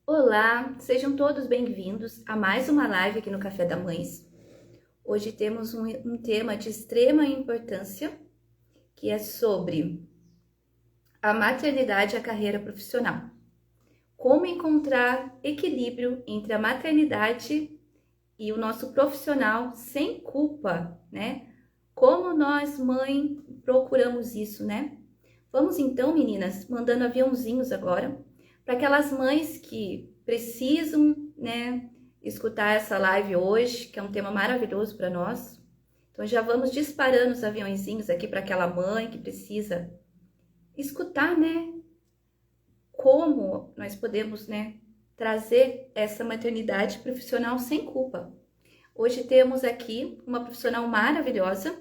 Olá, sejam todos bem-vindos a mais uma live aqui no Café da Mães. Hoje temos um tema de extrema importância, que é sobre a maternidade e a carreira profissional. Como encontrar equilíbrio entre a maternidade e o nosso profissional sem culpa, né? Como nós, mãe, procuramos isso, né? Vamos então, meninas, mandando aviãozinhos agora para aquelas mães que precisam, né, escutar essa live hoje, que é um tema maravilhoso para nós. Então já vamos disparando os aviãozinhos aqui para aquela mãe que precisa escutar, né, como nós podemos, né, trazer essa maternidade profissional sem culpa. Hoje temos aqui uma profissional maravilhosa,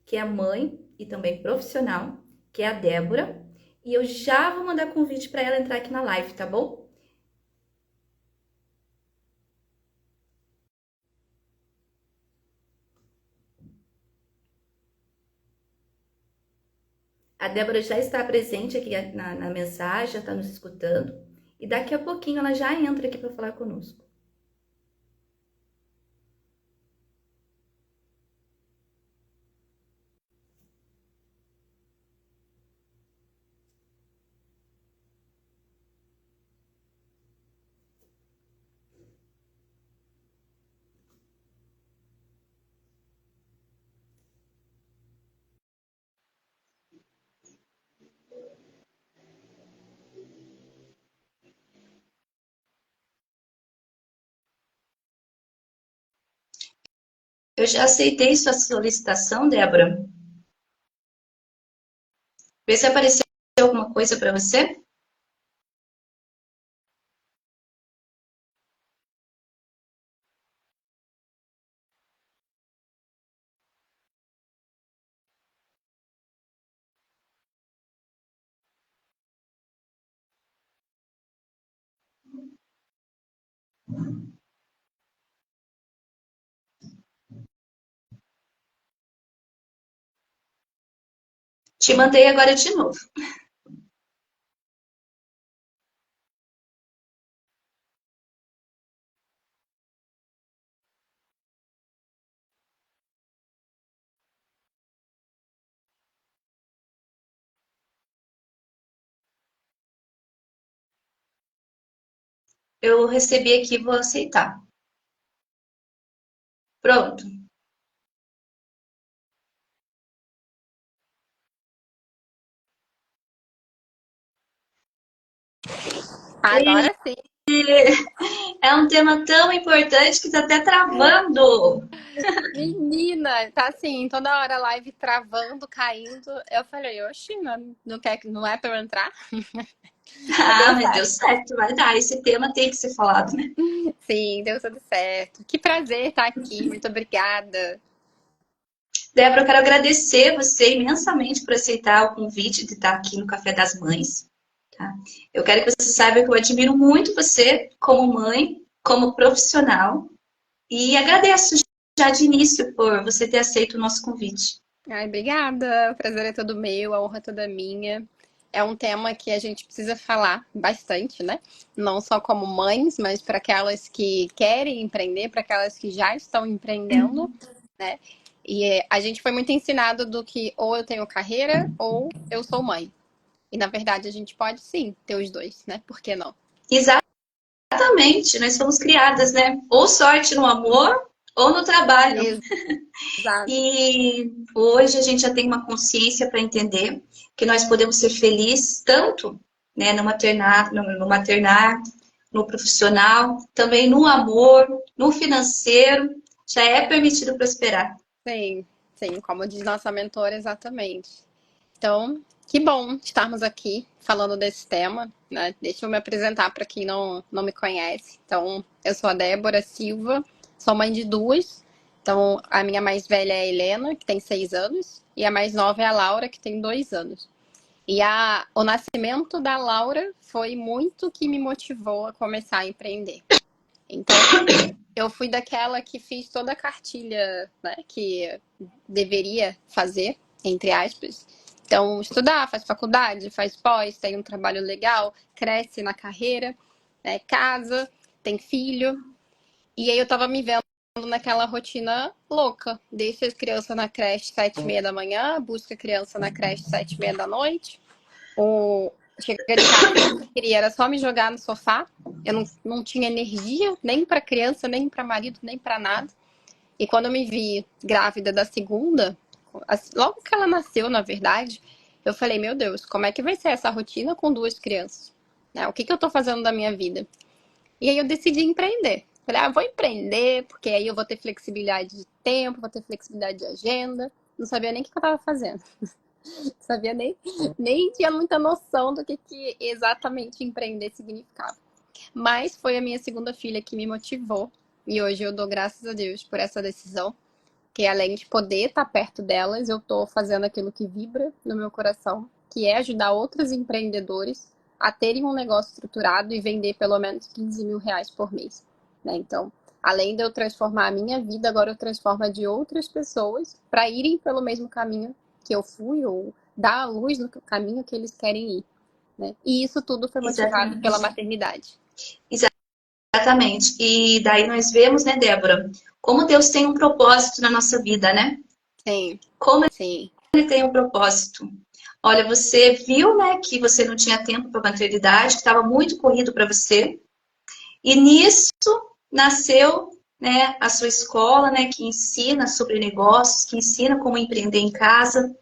que é mãe e também profissional, que é a Débora. E eu já vou mandar convite para ela entrar aqui na live, tá bom? A Débora já está presente aqui na mensagem, já está nos escutando. E daqui a pouquinho ela já entra aqui para falar conosco. Eu já aceitei sua solicitação, Débora. Vê se apareceu alguma coisa para você. Te mandei agora de novo. Eu recebi aqui, vou aceitar. Pronto. Agora sim. É um tema tão importante que está até travando. Menina, tá assim, toda hora a live travando, caindo. Eu falei, oxi, não quer, não é pra eu entrar? Mas Ah, deu mas deu certo. certo, vai dar. Esse tema tem que ser falado, né? Sim, deu tudo certo. Que prazer estar aqui. Muito obrigada. Débora, eu quero agradecer você imensamente por aceitar o convite de estar aqui no Café das Mães. Tá? Eu quero que você saiba que eu admiro muito você como mãe, como profissional, e agradeço já de início por você ter aceito o nosso convite. Ai, obrigada. O prazer é todo meu, a honra é toda minha. É um tema que a gente precisa falar bastante, né? Não só como mães, mas para aquelas que querem empreender, para aquelas que já estão empreendendo, né? E a gente foi muito ensinado do que ou eu tenho carreira ou eu sou mãe. E na verdade a gente pode sim ter os dois, né? Por que não? Exatamente, nós somos criadas, né? Ou sorte no amor ou no trabalho. Exato. E hoje a gente já tem uma consciência para entender que nós podemos ser felizes tanto, né, no maternar, no profissional, também no amor, no financeiro, já é permitido prosperar. Sim, sim, como diz nossa mentora, exatamente. Então, que bom estarmos aqui falando desse tema, né? Deixa eu me apresentar para quem não me conhece. Então, eu sou a Débora Silva, sou mãe de duas. Então, a minha mais velha é a Helena, que tem 6 anos, e a mais nova é a Laura, que tem 2 anos. E o nascimento da Laura foi muito que me motivou a começar a empreender. Então, eu fui daquela que fiz toda a cartilha, né, que deveria fazer, entre aspas. Então, estudar, faz faculdade, faz pós, tem um trabalho legal, cresce na carreira. né? Casa, tem filho. E aí eu tava me vendo naquela rotina louca. Deixa a criança na creche 7h30 da manhã, busca a criança na creche 7h30 da noite. Ou chega em casa, o que eu queria era só me jogar no sofá. Eu não tinha energia nem para criança, nem para marido, nem para nada. E quando eu me vi grávida da segunda, logo que ela nasceu, na verdade, eu falei, meu Deus, como é que vai ser essa rotina com 2 crianças? Né? O que eu tô fazendo da minha vida? E aí eu decidi empreender. Falei, vou empreender, porque aí eu vou ter flexibilidade de tempo, vou ter flexibilidade de agenda. Não sabia nem o que eu tava fazendo. Não sabia nem tinha muita noção do que exatamente empreender significava. Mas foi a minha segunda filha que me motivou. E hoje eu dou graças a Deus por essa decisão. Que além de poder estar perto delas, eu estou fazendo aquilo que vibra no meu coração, que é ajudar outros empreendedores a terem um negócio estruturado e vender pelo menos 15 mil reais por mês. Né? Então, além de eu transformar a minha vida, agora eu transformo a de outras pessoas para irem pelo mesmo caminho que eu fui, ou dar a luz no caminho que eles querem ir. Né? E isso tudo foi motivado pela maternidade. Exatamente. E daí nós vemos, né, Débora, como Deus tem um propósito na nossa vida, né? Sim. Como Sim. Ele tem um propósito. Olha, você viu, né, que você não tinha tempo para maternidade, que estava muito corrido para você. E nisso nasceu, né, a sua escola, né, que ensina sobre negócios, que ensina como empreender em casa.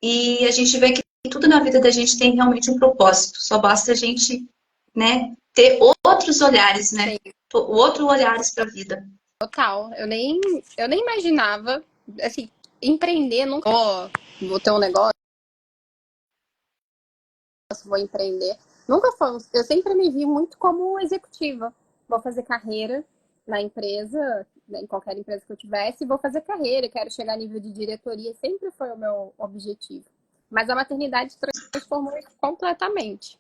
E a gente vê que tudo na vida da gente tem realmente um propósito. Só basta a gente, né, ter outros olhares, né? Sim. Outros olhares para a vida. Total. Eu nem imaginava, assim, empreender, nunca vou ter um negócio, vou empreender. Nunca foi. Eu sempre me vi muito como executiva. Vou fazer carreira na empresa, né, em qualquer empresa que eu tivesse, vou fazer carreira, quero chegar a nível de diretoria, sempre foi o meu objetivo. Mas a maternidade transformou isso completamente,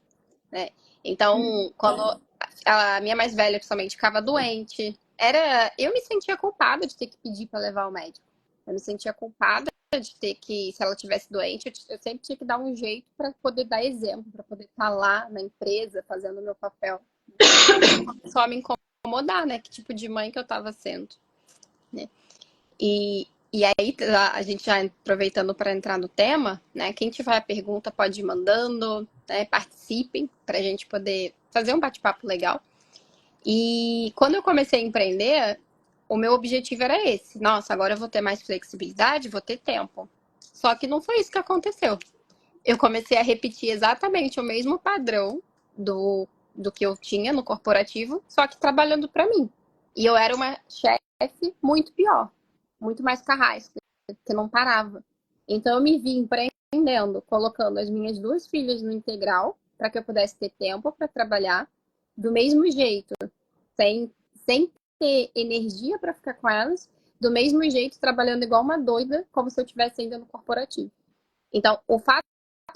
né? Então, quando a minha mais velha, principalmente, ficava doente, eu me sentia culpada de ter que pedir para levar ao médico. Eu me sentia culpada de ter que, se ela tivesse doente, eu sempre tinha que dar um jeito para poder dar exemplo, para poder estar lá na empresa fazendo o meu papel. Começou a me incomodar, né? Que tipo de mãe que eu estava sendo, né? E aí, a gente já aproveitando para entrar no tema, né? Quem tiver a pergunta pode ir mandando, né? Participem para a gente poder fazer um bate-papo legal. E quando eu comecei a empreender, o meu objetivo era esse. Nossa, agora eu vou ter mais flexibilidade, vou ter tempo. Só que não foi isso que aconteceu. Eu comecei a repetir exatamente o mesmo padrão do que eu tinha no corporativo, só que trabalhando para mim. E eu era uma chefe muito pior, muito mais carrasca, que não parava. Então eu me vi empreendendo, colocando as minhas 2 filhas no integral, para que eu pudesse ter tempo para trabalhar, do mesmo jeito, sem ter energia para ficar com elas, do mesmo jeito, trabalhando igual uma doida, como se eu estivesse ainda no corporativo. Então, o fato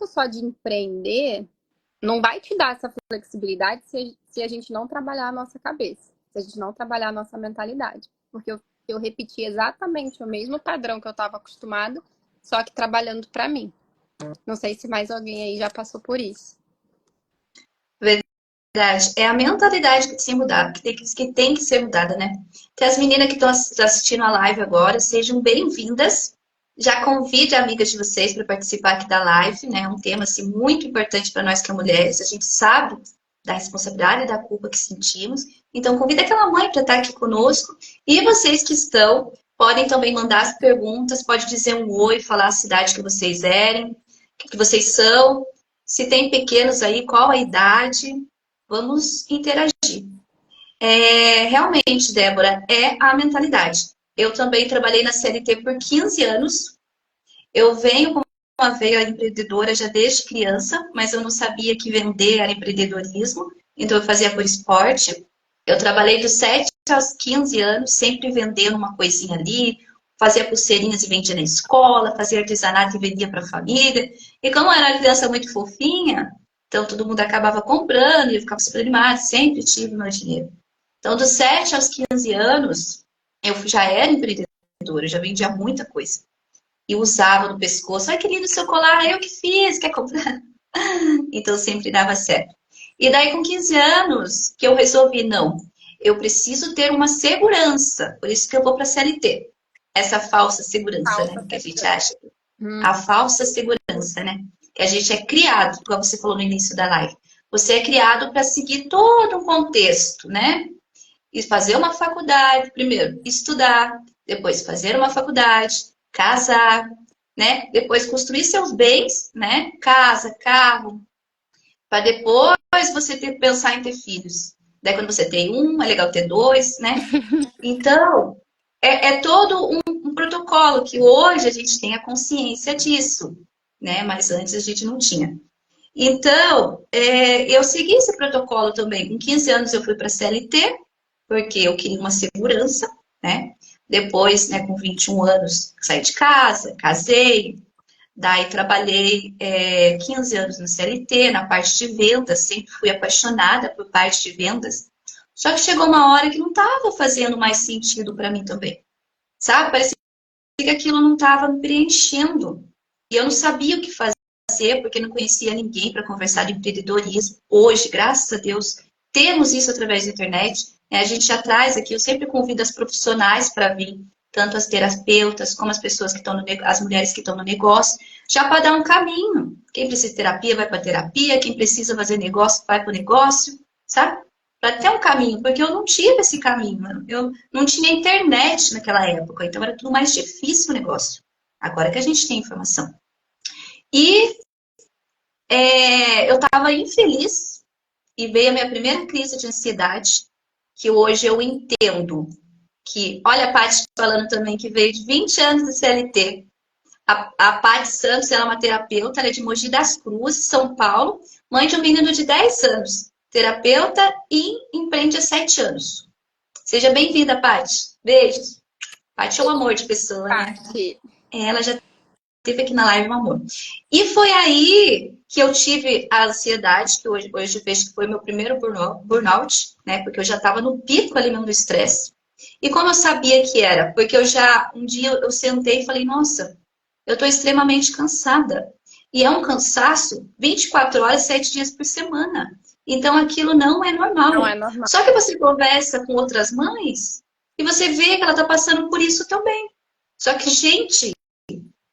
só de empreender não vai te dar essa flexibilidade se a gente não trabalhar a nossa cabeça, se a gente não trabalhar a nossa mentalidade. Porque eu repeti exatamente o mesmo padrão que eu estava acostumada, só que trabalhando para mim. Não sei se mais alguém aí já passou por isso. Verdade. É a mentalidade que tem que mudar, que tem que ser mudada, né? Então, as meninas que estão assistindo a live agora, sejam bem-vindas. Já convide amigas de vocês para participar aqui da live, né? É um tema assim, muito importante para nós que é mulheres. A gente sabe da responsabilidade e da culpa que sentimos. Então, convida aquela mãe para estar aqui conosco. E vocês que estão, podem também mandar as perguntas, pode dizer um oi, falar a cidade que vocês erem, o que vocês são. Se tem pequenos aí, qual a idade? Vamos interagir. Realmente, Débora, é a mentalidade. Eu também trabalhei na CLT por 15 anos. Eu venho com uma veia empreendedora já desde criança, mas eu não sabia que vender era empreendedorismo, então eu fazia por esporte. Eu trabalhei dos 7 aos 15 anos, sempre vendendo uma coisinha ali, fazia pulseirinhas e vendia na escola, fazia artesanato e vendia para a família. E como eu era uma criança muito fofinha, então todo mundo acabava comprando e eu ficava super animada, sempre tive meu dinheiro. Então, dos 7 aos 15 anos, eu já era empreendedora, eu já vendia muita coisa. E usava no pescoço, ai querido, seu colar, eu que fiz, quer comprar? Então sempre dava certo. E daí, com 15 anos, que eu resolvi, não, eu preciso ter uma segurança, por isso que eu vou para a CLT. Essa falsa segurança, né? Falsa Que a gente segurança. acha. A falsa segurança, né? Que a gente é criado, como você falou no início da live. Você é criado para seguir todo um contexto, né? E fazer uma faculdade, primeiro, estudar, depois fazer uma faculdade, casar, né? Depois construir seus bens, né? Casa, carro, para depois você pensar em ter filhos. Daí quando você tem um, é legal ter dois, né? Então, é todo um protocolo que hoje a gente tem a consciência disso, né? Mas antes a gente não tinha. Então, eu segui esse protocolo também. Com 15 anos eu fui para a CLT, porque eu queria uma segurança, né? Depois, né, com 21 anos, saí de casa, casei, daí trabalhei 15 anos no CLT, na parte de vendas, sempre fui apaixonada por parte de vendas. Só que chegou uma hora que não estava fazendo mais sentido para mim também, sabe? Parecia que aquilo não estava me preenchendo. E eu não sabia o que fazer, porque não conhecia ninguém para conversar de empreendedorismo. Hoje, graças a Deus, temos isso através da internet. A gente já traz aqui, eu sempre convido as profissionais para vir, tanto as terapeutas como as pessoas que estão as mulheres que estão no negócio, já para dar um caminho. Quem precisa de terapia vai para terapia, quem precisa fazer negócio vai para o negócio, sabe? Para ter um caminho, porque eu não tive esse caminho. Eu não tinha internet naquela época, então era tudo mais difícil o negócio. Agora que a gente tem informação. E eu estava infeliz e veio a minha primeira crise de ansiedade, que hoje eu entendo que, olha a Paty falando também que veio de 20 anos de CLT. A Paty Santos, ela é uma terapeuta, ela é de Mogi das Cruzes, São Paulo, mãe de um menino de 10 anos, terapeuta e empreende há 7 anos. Seja bem-vinda, Paty. Beijos. Paty é um amor de pessoa, né? Paty. Ela já teve aqui na live, um amor. E foi aí que eu tive a ansiedade, que hoje eu vejo que foi meu primeiro burnout, né? Porque eu já estava no pico ali mesmo do estresse. E como eu sabia que era? Porque um dia eu sentei e falei, nossa, eu estou extremamente cansada. E é um cansaço 24 horas, 7 dias por semana. Então aquilo não é normal. Não é normal. Só que você conversa com outras mães e você vê que ela está passando por isso também. Só que, gente,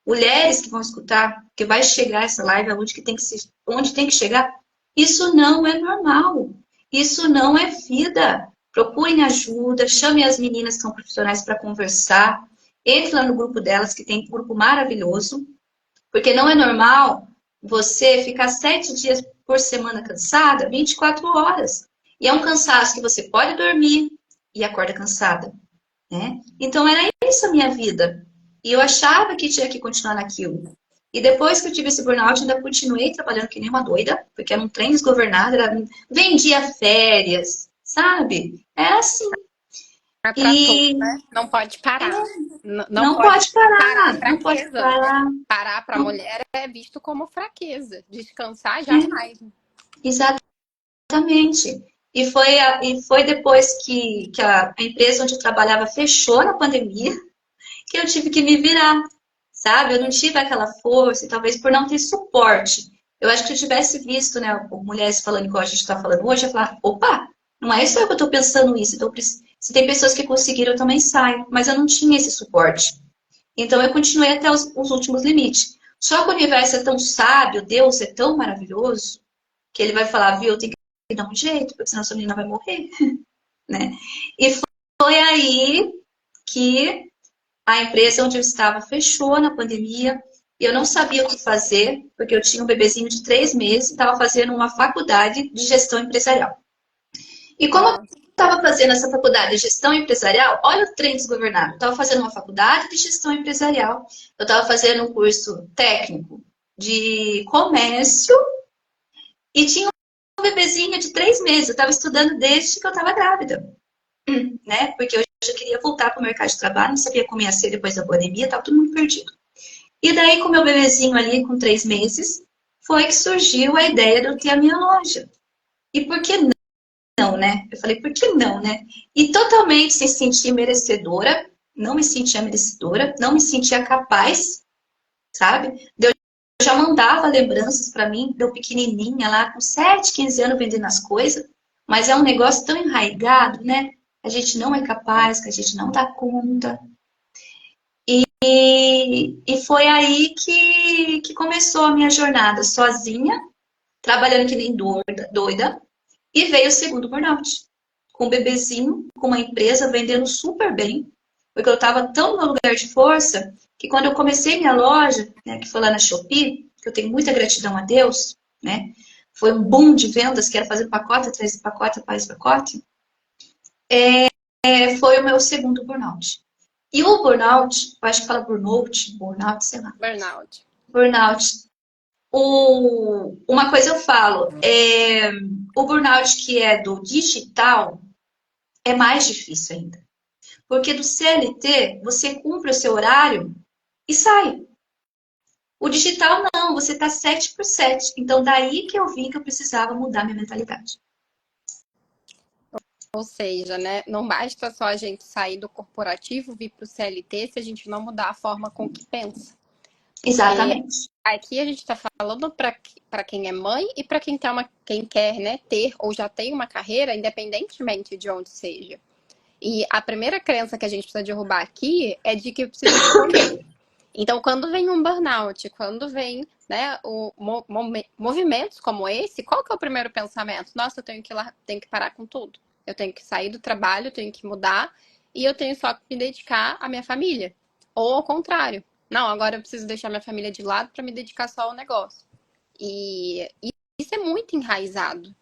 mulheres que vão escutar, que vai chegar essa live onde tem que chegar, isso não é normal. Isso não é vida. Procurem ajuda, chamem as meninas que são profissionais para conversar. Entre lá no grupo delas, que tem um grupo maravilhoso. Porque não é normal você ficar 7 dias por semana cansada, 24 horas. E é um cansaço que você pode dormir e acorda cansada, né? Então era isso a minha vida. E eu achava que tinha que continuar naquilo. E depois que eu tive esse burnout, ainda continuei trabalhando que nem uma doida, porque era um trem desgovernado, vendia férias, sabe? Era assim. É pra todos, E né? Não pode parar. Não não pode pode parar, parar, não pode fraqueza. parar. Parar para a Não, mulher é visto como fraqueza. Descansar é, jamais. exatamente. E foi depois que a empresa onde eu trabalhava fechou na pandemia, que eu tive que me virar, sabe? Eu não tive aquela força, e talvez por não ter suporte. Eu acho que se eu tivesse visto, né, mulheres falando igual a gente está falando hoje, eu ia falar, opa, não é só eu que eu estou pensando isso. Então, se tem pessoas que conseguiram, eu também saio. Mas eu não tinha esse suporte. Então, eu continuei até os últimos limites. Só que o universo é tão sábio, Deus é tão maravilhoso, que ele vai falar, viu, eu tenho que dar um jeito, porque senão essa menina vai morrer, né? E foi aí que a empresa onde eu estava fechou na pandemia e eu não sabia o que fazer, porque eu tinha um bebezinho de 3 meses e estava fazendo uma faculdade de gestão empresarial. E como eu Nossa. estava fazendo essa faculdade de gestão empresarial, olha o trem desgovernado. Eu estava fazendo uma faculdade de gestão empresarial, eu estava fazendo um curso técnico de comércio e tinha um bebezinho de 3 meses. Eu estava estudando desde que eu estava grávida, né? Porque eu já queria voltar para o mercado de trabalho, não sabia como ia ser depois da pandemia, estava todo mundo perdido. E daí, com o meu bebezinho ali, com 3 meses, foi que surgiu a ideia de eu ter a minha loja. E por que não, né? Eu falei, por que não, né? E totalmente sem sentir merecedora, não me sentia merecedora, não me sentia capaz, sabe? De eu já mandava lembranças para mim, eu pequenininha lá, com 7, 15 anos vendendo as coisas, mas é um negócio tão enraizado, né? A gente não é capaz, que a gente não dá conta. E foi aí que começou a minha jornada sozinha, trabalhando que nem doida, e veio o segundo burnout. Com um bebezinho, com uma empresa vendendo super bem, porque eu estava tão no meu lugar de força que quando eu comecei minha loja, né, que foi lá na Shopee, que eu tenho muita gratidão a Deus, né? Foi um boom de vendas, que era fazer pacote atrás de pacote, atrás de pacote. Foi o meu segundo burnout. E o burnout, eu acho que fala burnout, sei lá. Burnout. Burnout. Uma coisa eu falo, o burnout que é do digital é mais difícil ainda. Porque do CLT, você cumpre o seu horário e sai. O digital não, você está 7 por 7. Então, daí que eu vi que eu precisava mudar minha mentalidade. Ou seja, né, não basta só a gente sair do corporativo, vir para o CLT, se a gente não mudar a forma com que pensa. Porque Exatamente. aqui a gente está falando para quem é mãe e para quem quer, né, ter ou já tem uma carreira, independentemente de onde seja. E a primeira crença que a gente precisa derrubar aqui é de que eu preciso escolher. Então, quando vem um burnout, quando vem, né, movimentos como esse, qual que é o primeiro pensamento? Nossa, eu tenho que parar com tudo. Eu tenho que sair do trabalho, eu tenho que mudar e eu tenho só que me dedicar à minha família. Ou ao contrário. Não, agora eu preciso deixar minha família de lado para me dedicar só ao negócio. E isso é muito enraizado,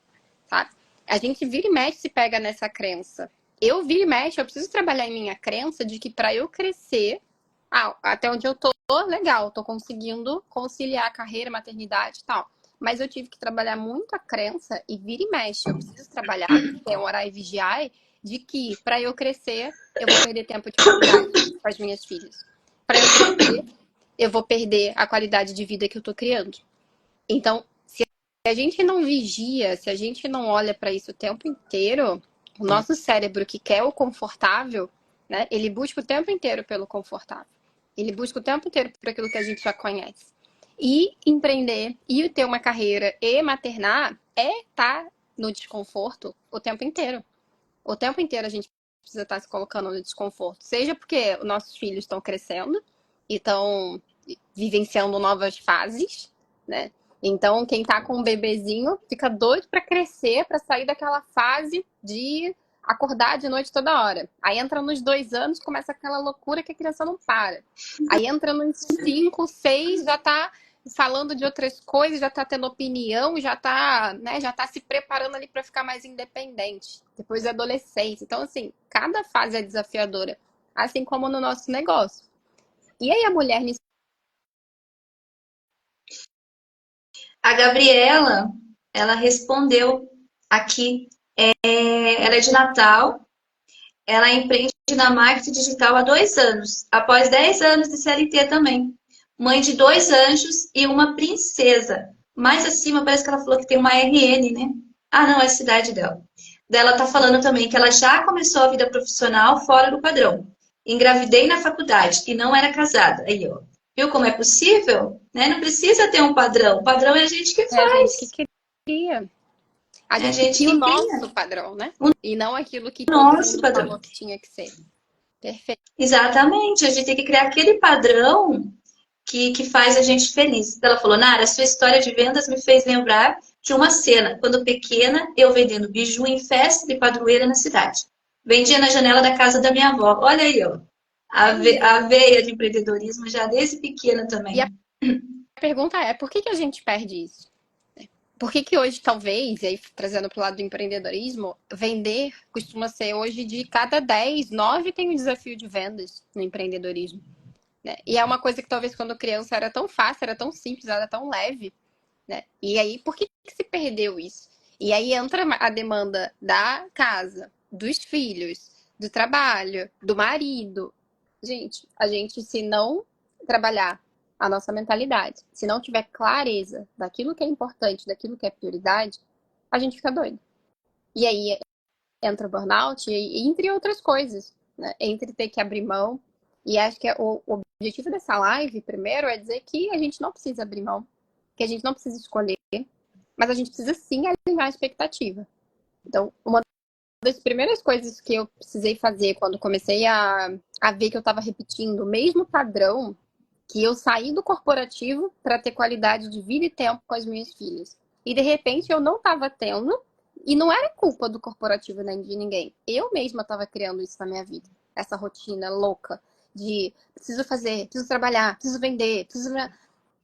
sabe? A gente vira e mexe se pega nessa crença. Eu vira e mexe, eu preciso trabalhar em minha crença de que para eu crescer, até onde eu tô, legal, tô conseguindo conciliar a carreira, maternidade e tal. Mas eu tive que trabalhar muito a crença e vira e mexe. Eu preciso trabalhar, que é orar e vigiar, de que para eu crescer, eu vou perder tempo de qualidade com as minhas filhas. Para eu crescer, eu vou perder a qualidade de vida que eu tô criando. Então, se a gente não vigia, se a gente não olha para isso o tempo inteiro, o nosso cérebro que quer o confortável, né, ele busca o tempo inteiro pelo confortável. Ele busca o tempo inteiro por aquilo que a gente já conhece. E empreender, e ter uma carreira e maternar é estar no desconforto o tempo inteiro. O tempo inteiro a gente precisa estar se colocando no desconforto. Seja porque os nossos filhos estão crescendo e estão vivenciando novas fases, né? Então, quem tá com um bebezinho fica doido para crescer, para sair daquela fase de acordar de noite toda hora. Aí entra nos 2 anos, começa aquela loucura que a criança não para. Aí entra nos 5, 6, já tá falando de outras coisas, já tá tendo opinião, já tá, né, já tá se preparando ali para ficar mais independente. Depois da adolescência. Então, assim, cada fase é desafiadora, assim como no nosso negócio. E aí a mulher nisso. A Gabriela, ela respondeu aqui. Ela é de Natal. Ela empreende na marketing digital há 2 anos, após 10 anos de CLT também. Mãe de 2 anjos e uma princesa. Mais acima, parece que ela falou que tem uma RN, né? Ah, não, é a cidade dela. Dela tá falando também que ela já começou a vida profissional fora do padrão. Engravidei na faculdade e não era casada. Aí, ó. Viu como é possível? Né? Não precisa ter um padrão. O padrão é a gente que É a gente que faz. cria. A É a gente que gente cria o que nosso cria. padrão, né? O E não aquilo que todo nosso mundo padrão. falou que tinha que ser. Perfeito. Exatamente. A gente tem que criar aquele padrão que faz a gente feliz. Ela falou, Nara, a sua história de vendas me fez lembrar de uma cena. Quando pequena, eu vendendo biju em festa de padroeira na cidade. Vendia na janela da casa da minha avó. Olha aí, ó. É isso. A veia de empreendedorismo já desde pequena E a também. pergunta é, por que a gente perde isso? Por que hoje, talvez, e aí trazendo para o lado do empreendedorismo, vender costuma ser hoje de cada 10, 9 tem um desafio de vendas no empreendedorismo. Né? E é uma coisa que talvez quando criança era tão fácil, era tão simples, era tão leve. Né? E aí, por que se perdeu isso? E aí entra a demanda da casa, dos filhos, do trabalho, do marido. Gente, a gente, se não trabalhar a nossa mentalidade, se não tiver clareza daquilo que é importante, daquilo que é prioridade, a gente fica doido. E aí entra o burnout, e entre outras coisas, né? Entre ter que abrir mão. E acho que o objetivo dessa live, primeiro, é dizer que a gente não precisa abrir mão, que a gente não precisa escolher, mas a gente precisa sim alinhar a expectativa. Então, uma das primeiras coisas que eu precisei fazer quando comecei a ver que eu estava repetindo o mesmo padrão, que eu saí do corporativo para ter qualidade de vida e tempo com as minhas filhas. E de repente eu não estava tendo, e não era culpa do corporativo nem de ninguém. Eu mesma estava criando isso na minha vida. Essa rotina louca de preciso fazer, preciso trabalhar, preciso vender, preciso.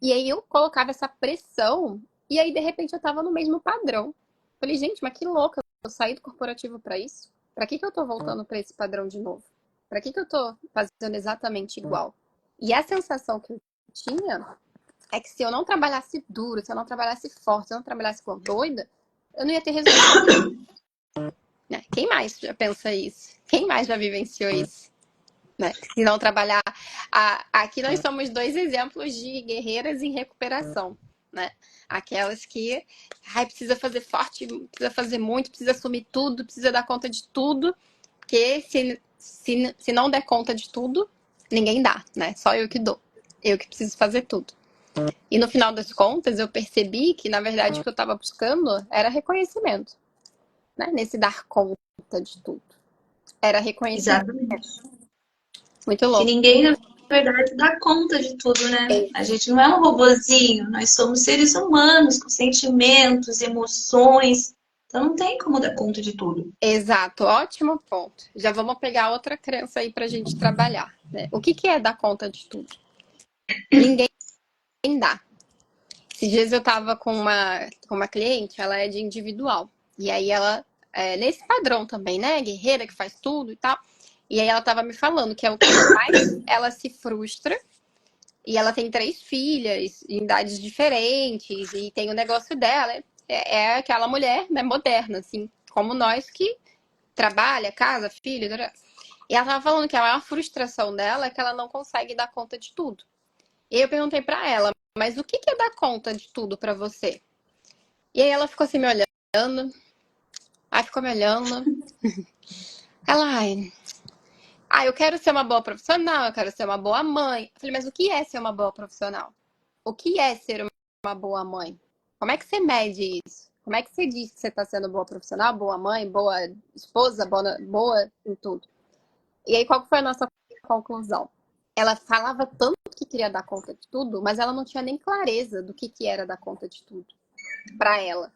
E aí eu colocava essa pressão, e aí de repente eu estava no mesmo padrão. Falei, gente, mas que louca, eu saí do corporativo para isso? Para que eu tô voltando para esse padrão de novo? Para que eu tô fazendo exatamente igual? E a sensação que eu tinha é que se eu não trabalhasse duro, se eu não trabalhasse forte, se eu não trabalhasse com doida, eu não ia ter resultado. Né? Quem mais já pensa isso? Quem mais já vivenciou isso? Né? Se não trabalhar. Aqui nós somos dois exemplos de guerreiras em recuperação. Né? Aquelas que precisa fazer forte, precisa fazer muito, precisa assumir tudo, precisa dar conta de tudo, porque se não der conta de tudo, ninguém dá, né? Só eu que dou. Eu que preciso fazer tudo. E no final das contas, eu percebi que, na verdade, o que eu estava buscando era reconhecimento, né? Nesse dar conta de tudo. Era reconhecimento. Exatamente. Muito Que louco. ninguém, na verdade, dá conta de tudo, né? A gente não é um robozinho, nós somos seres humanos com sentimentos, emoções. Então não tem como dar conta de tudo. Exato, ótimo ponto. Já vamos pegar outra crença aí pra gente trabalhar, né? O que é dar conta de tudo? Ninguém dá. Esses dias eu tava com uma cliente, ela é de individual. E aí ela é nesse padrão também, né? Guerreira que faz tudo e tal. E aí ela tava me falando que é o que mais ela se frustra. E ela tem 3 filhas em idades diferentes. E tem o negócio dela. É aquela mulher, né, moderna, assim, como nós que trabalha, casa, filho. E ela tava falando que a maior frustração dela é que ela não consegue dar conta de tudo. E aí eu perguntei pra ela, mas o que é dar conta de tudo pra você? E aí ela ficou assim me olhando. Aí ficou me olhando. Ela, eu quero ser uma boa profissional, eu quero ser uma boa mãe. Eu falei, mas o que é ser uma boa profissional? O que é ser uma boa mãe? Como é que você mede isso? Como é que você diz que você está sendo boa profissional, boa mãe, boa esposa, boa em tudo? E aí, qual foi a nossa conclusão? Ela falava tanto que queria dar conta de tudo, mas ela não tinha nem clareza do que era dar conta de tudo para ela.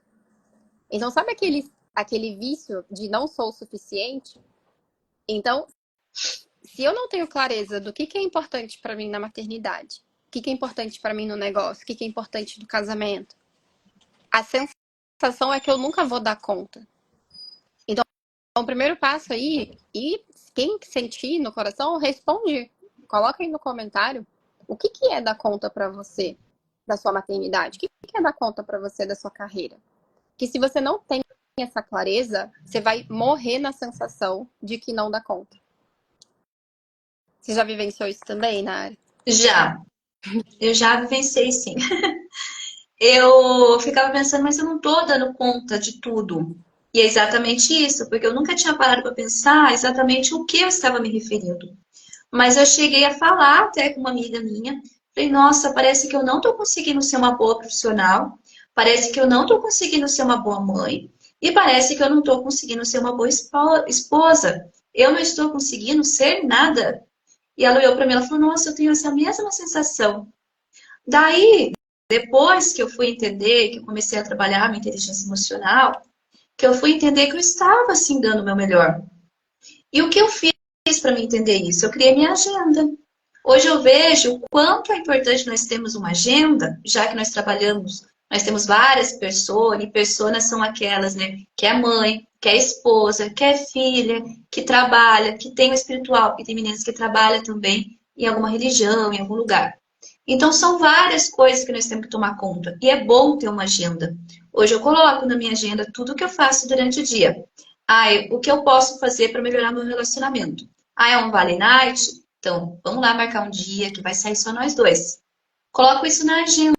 Então, sabe aquele vício de não sou o suficiente? Então, se eu não tenho clareza do que é importante para mim na maternidade, o que é importante para mim no negócio, o que é importante no casamento, a sensação é que eu nunca vou dar conta. Então, o primeiro passo aí, e quem sentir no coração, responde. Coloca aí no comentário o que é dar conta para você da sua maternidade, o que é dar conta para você da sua carreira. Que se você não tem essa clareza, você vai morrer na sensação de que não dá conta. Você já vivenciou isso também, Nara? Já, eu já vivenciei sim. Eu ficava pensando, mas eu não tô dando conta de tudo. E é exatamente isso, porque eu nunca tinha parado para pensar exatamente o que eu estava me referindo. Mas eu cheguei a falar até com uma amiga minha. Falei, nossa, parece que eu não estou conseguindo ser uma boa profissional. Parece que eu não estou conseguindo ser uma boa mãe. E parece que eu não estou conseguindo ser uma boa esposa. Eu não estou conseguindo ser nada. E ela olhou para mim e falou, nossa, eu tenho essa mesma sensação. Daí, depois que eu fui entender, que eu comecei a trabalhar minha inteligência emocional, que eu fui entender que eu estava, assim, dando o meu melhor. E o que eu fiz para me entender isso? Eu criei minha agenda. Hoje eu vejo o quanto é importante nós termos uma agenda, já que nós trabalhamos, nós temos várias pessoas, e pessoas são aquelas, né, que é mãe, que é esposa, que é filha, que trabalha, que tem o espiritual, e tem meninas que trabalham também em alguma religião, em algum lugar. Então são várias coisas que nós temos que tomar conta, e é bom ter uma agenda. Hoje eu coloco na minha agenda tudo o que eu faço durante o dia. O que eu posso fazer para melhorar meu relacionamento? É um Vale Night? Então, vamos lá marcar um dia que vai sair só nós dois. Coloco isso na agenda.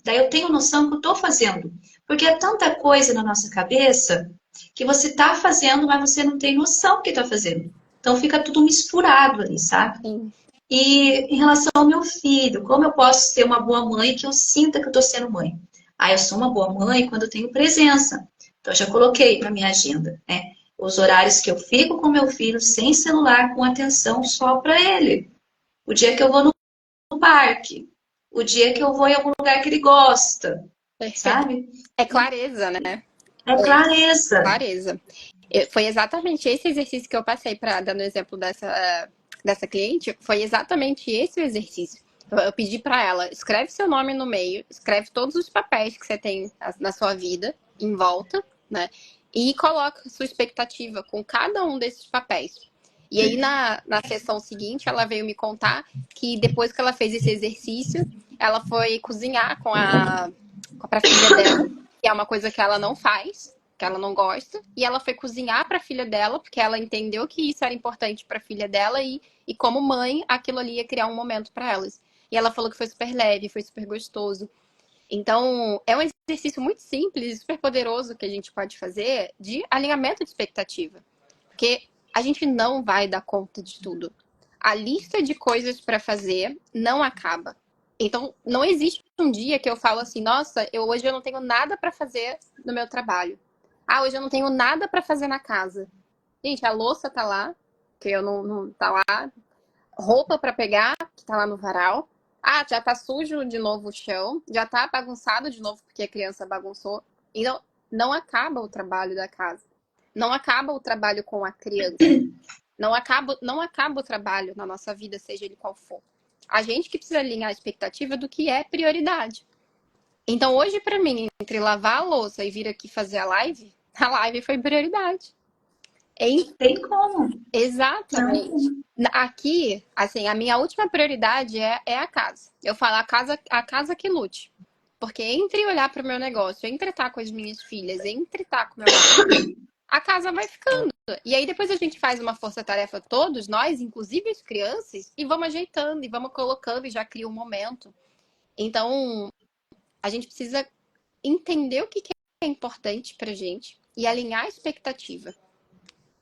Daí eu tenho noção do que eu estou fazendo. Porque é tanta coisa na nossa cabeça que você está fazendo, mas você não tem noção do que está fazendo. Então fica tudo misturado ali, sabe? Sim. E em relação ao meu filho, como eu posso ser uma boa mãe que eu sinta que eu estou sendo mãe? Ah, eu sou uma boa mãe quando eu tenho presença. Então, eu já coloquei na minha agenda, né? Os horários que eu fico com meu filho sem celular, com atenção só para ele. O dia que eu vou no parque, o dia que eu vou em algum lugar que ele gosta, Perfeito. sabe? É clareza, né? É É clareza. clareza. Foi exatamente esse exercício que eu passei para dando exemplo dessa cliente, foi exatamente esse o exercício. Eu pedi para ela, escreve seu nome no meio, escreve todos os papéis que você tem na sua vida em volta, né? E coloca sua expectativa com cada um desses papéis. E aí, na sessão seguinte, ela veio me contar que depois que ela fez esse exercício, ela foi cozinhar pra filha dela, que é uma coisa que ela não faz, que ela não gosta, e ela foi cozinhar para a filha dela, porque ela entendeu que isso era importante para a filha dela e como mãe, aquilo ali ia criar um momento para elas. E ela falou que foi super leve, foi super gostoso. Então, é um exercício muito simples, super poderoso que a gente pode fazer de alinhamento de expectativa. Porque a gente não vai dar conta de tudo. A lista de coisas para fazer não acaba. Então, não existe um dia que eu falo assim, nossa, hoje eu não tenho nada para fazer no meu trabalho. Ah, hoje eu não tenho nada para fazer na casa. Gente, a louça tá lá, que eu não tá lá. Roupa para pegar, que tá lá no varal. Ah, já tá sujo de novo o chão, já tá bagunçado de novo porque a criança bagunçou. Então, não acaba o trabalho da casa. Não acaba o trabalho com a criança. Não acaba o trabalho na nossa vida, seja ele qual for. A gente que precisa alinhar a expectativa do que é prioridade. Então, hoje, para mim, entre lavar a louça e vir aqui fazer a live foi prioridade. Tem como. Exatamente. Não. Aqui, assim, a minha última prioridade é a casa. Eu falo a casa que lute. Porque entre olhar para o meu negócio, entre estar com as minhas filhas, entre estar com meu marido, a casa vai ficando. E aí depois a gente faz uma força-tarefa todos nós, inclusive as crianças, e vamos ajeitando e vamos colocando e já cria um momento. Então, a gente precisa entender o que é importante pra gente e alinhar a expectativa,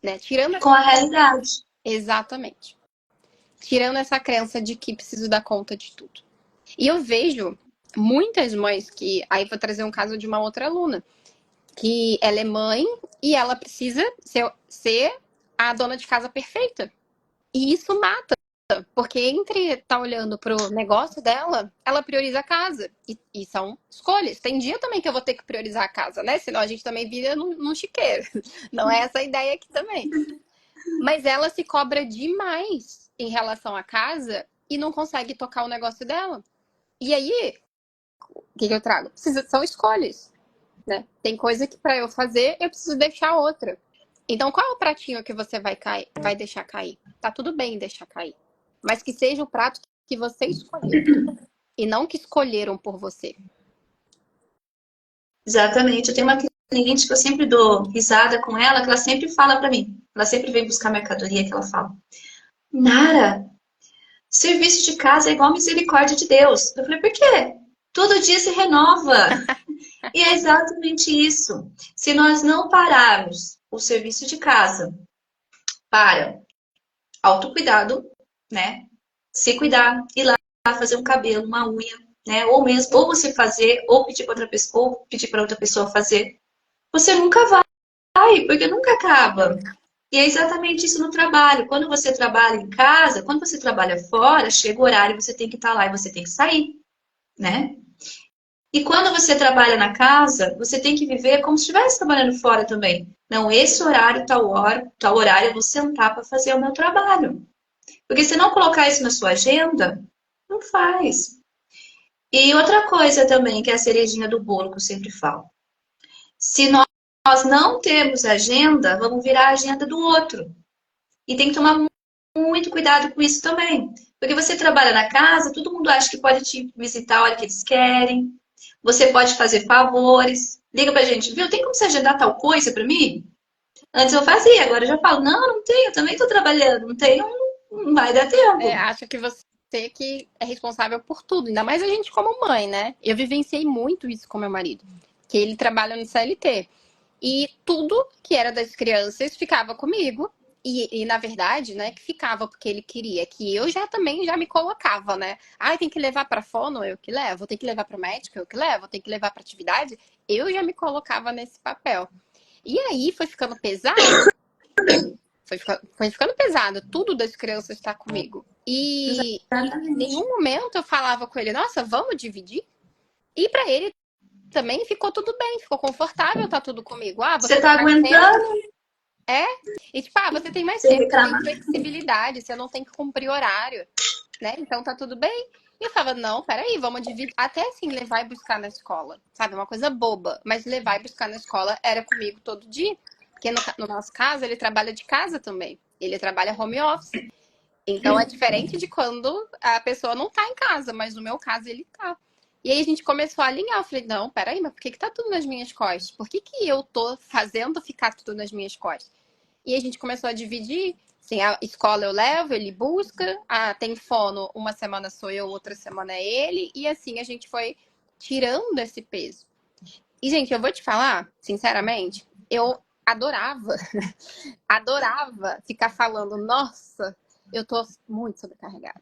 né? Tirando Com a realidade. exatamente. Tirando essa crença de que preciso dar conta de tudo. E eu vejo muitas mães que, aí vou trazer um caso de uma outra aluna, que ela é mãe e ela precisa ser a dona de casa perfeita. E isso mata, porque entre estar olhando pro negócio dela, ela prioriza a casa. E são escolhas. Tem dia também que eu vou ter que priorizar a casa, né? Senão a gente também vira num chiqueiro. Não é essa a ideia aqui também. Mas ela se cobra demais em relação à casa e não consegue tocar o negócio dela. E aí, o que eu trago? São escolhas, né? Tem coisa que para eu fazer, eu preciso deixar outra. Então, qual é o pratinho que você vai deixar cair? Tá tudo bem deixar cair. Mas que seja o prato que você escolheu. E não que escolheram por você. Exatamente. Eu tenho uma cliente que eu sempre dou risada com ela, que ela sempre fala para mim. Ela sempre vem buscar mercadoria que ela fala. Nara, serviço de casa é igual misericórdia de Deus. Eu falei, por quê? Todo dia se renova. E é exatamente isso. Se nós não pararmos o serviço de casa para autocuidado, né? Se cuidar, ir lá fazer um cabelo, uma unha, né? Ou mesmo, ou você fazer, ou pedir para outra pessoa, ou pedir para outra pessoa fazer. Você nunca vai, porque nunca acaba. E é exatamente isso no trabalho. Quando você trabalha em casa, quando você trabalha fora, chega o horário, você tem que estar lá e você tem que sair, né? E quando você trabalha na casa, você tem que viver como se estivesse trabalhando fora também. Não, esse horário, tal horário, eu vou sentar para fazer o meu trabalho. Porque se não colocar isso na sua agenda, não faz. E outra coisa também, que é a cerejinha do bolo que eu sempre falo. Se nós não temos agenda, vamos virar a agenda do outro. E tem que tomar muito cuidado com isso também. Porque você trabalha na casa, todo mundo acha que pode te visitar a hora que eles querem. Você pode fazer favores. Liga pra gente, viu? Tem como você agendar tal coisa pra mim? Antes eu fazia, agora eu já falo, não, não tenho, também tô trabalhando, não tenho, não vai dar tempo. Acho que você que é responsável por tudo. Ainda mais a gente como mãe, né? Eu vivenciei muito isso com meu marido. Que ele trabalha no CLT. E tudo que era das crianças ficava comigo. na verdade, né, que ficava porque ele queria, que eu também já me colocava, né? Ah, tem que levar para fono, eu que levo, tem que levar para médico, eu que levo, tem que levar para atividade, eu já me colocava nesse papel. E aí foi ficando pesado, foi ficando pesado, tudo das crianças está comigo. E em nenhum momento eu falava com ele, nossa, vamos dividir? E para ele também ficou tudo bem, ficou confortável, tá tudo comigo. Ah, Você você tá tem mais tempo. aguentando E tipo, você tem mais sem tempo, você tem reclamar? flexibilidade, você não tem que cumprir horário, né? Então tá tudo bem. E eu falava, não, peraí, vamos dividir. Até assim, levar e buscar na escola, sabe? Uma coisa boba, mas levar e buscar na escola era comigo todo dia. Porque no nosso caso, ele trabalha de casa também. Ele trabalha home office. Então é diferente de quando a pessoa não tá em casa, mas no meu caso ele tá. E aí a gente começou a alinhar. Eu falei, não, peraí, mas por que tá tudo nas minhas costas? Por que eu tô fazendo ficar tudo nas minhas costas? E a gente começou a dividir. Assim, a escola eu levo, ele busca. Tem fono, uma semana sou eu, outra semana é ele. E assim a gente foi tirando esse peso. E, gente, eu vou te falar, sinceramente, eu adorava, adorava ficar falando, nossa, eu tô muito sobrecarregada,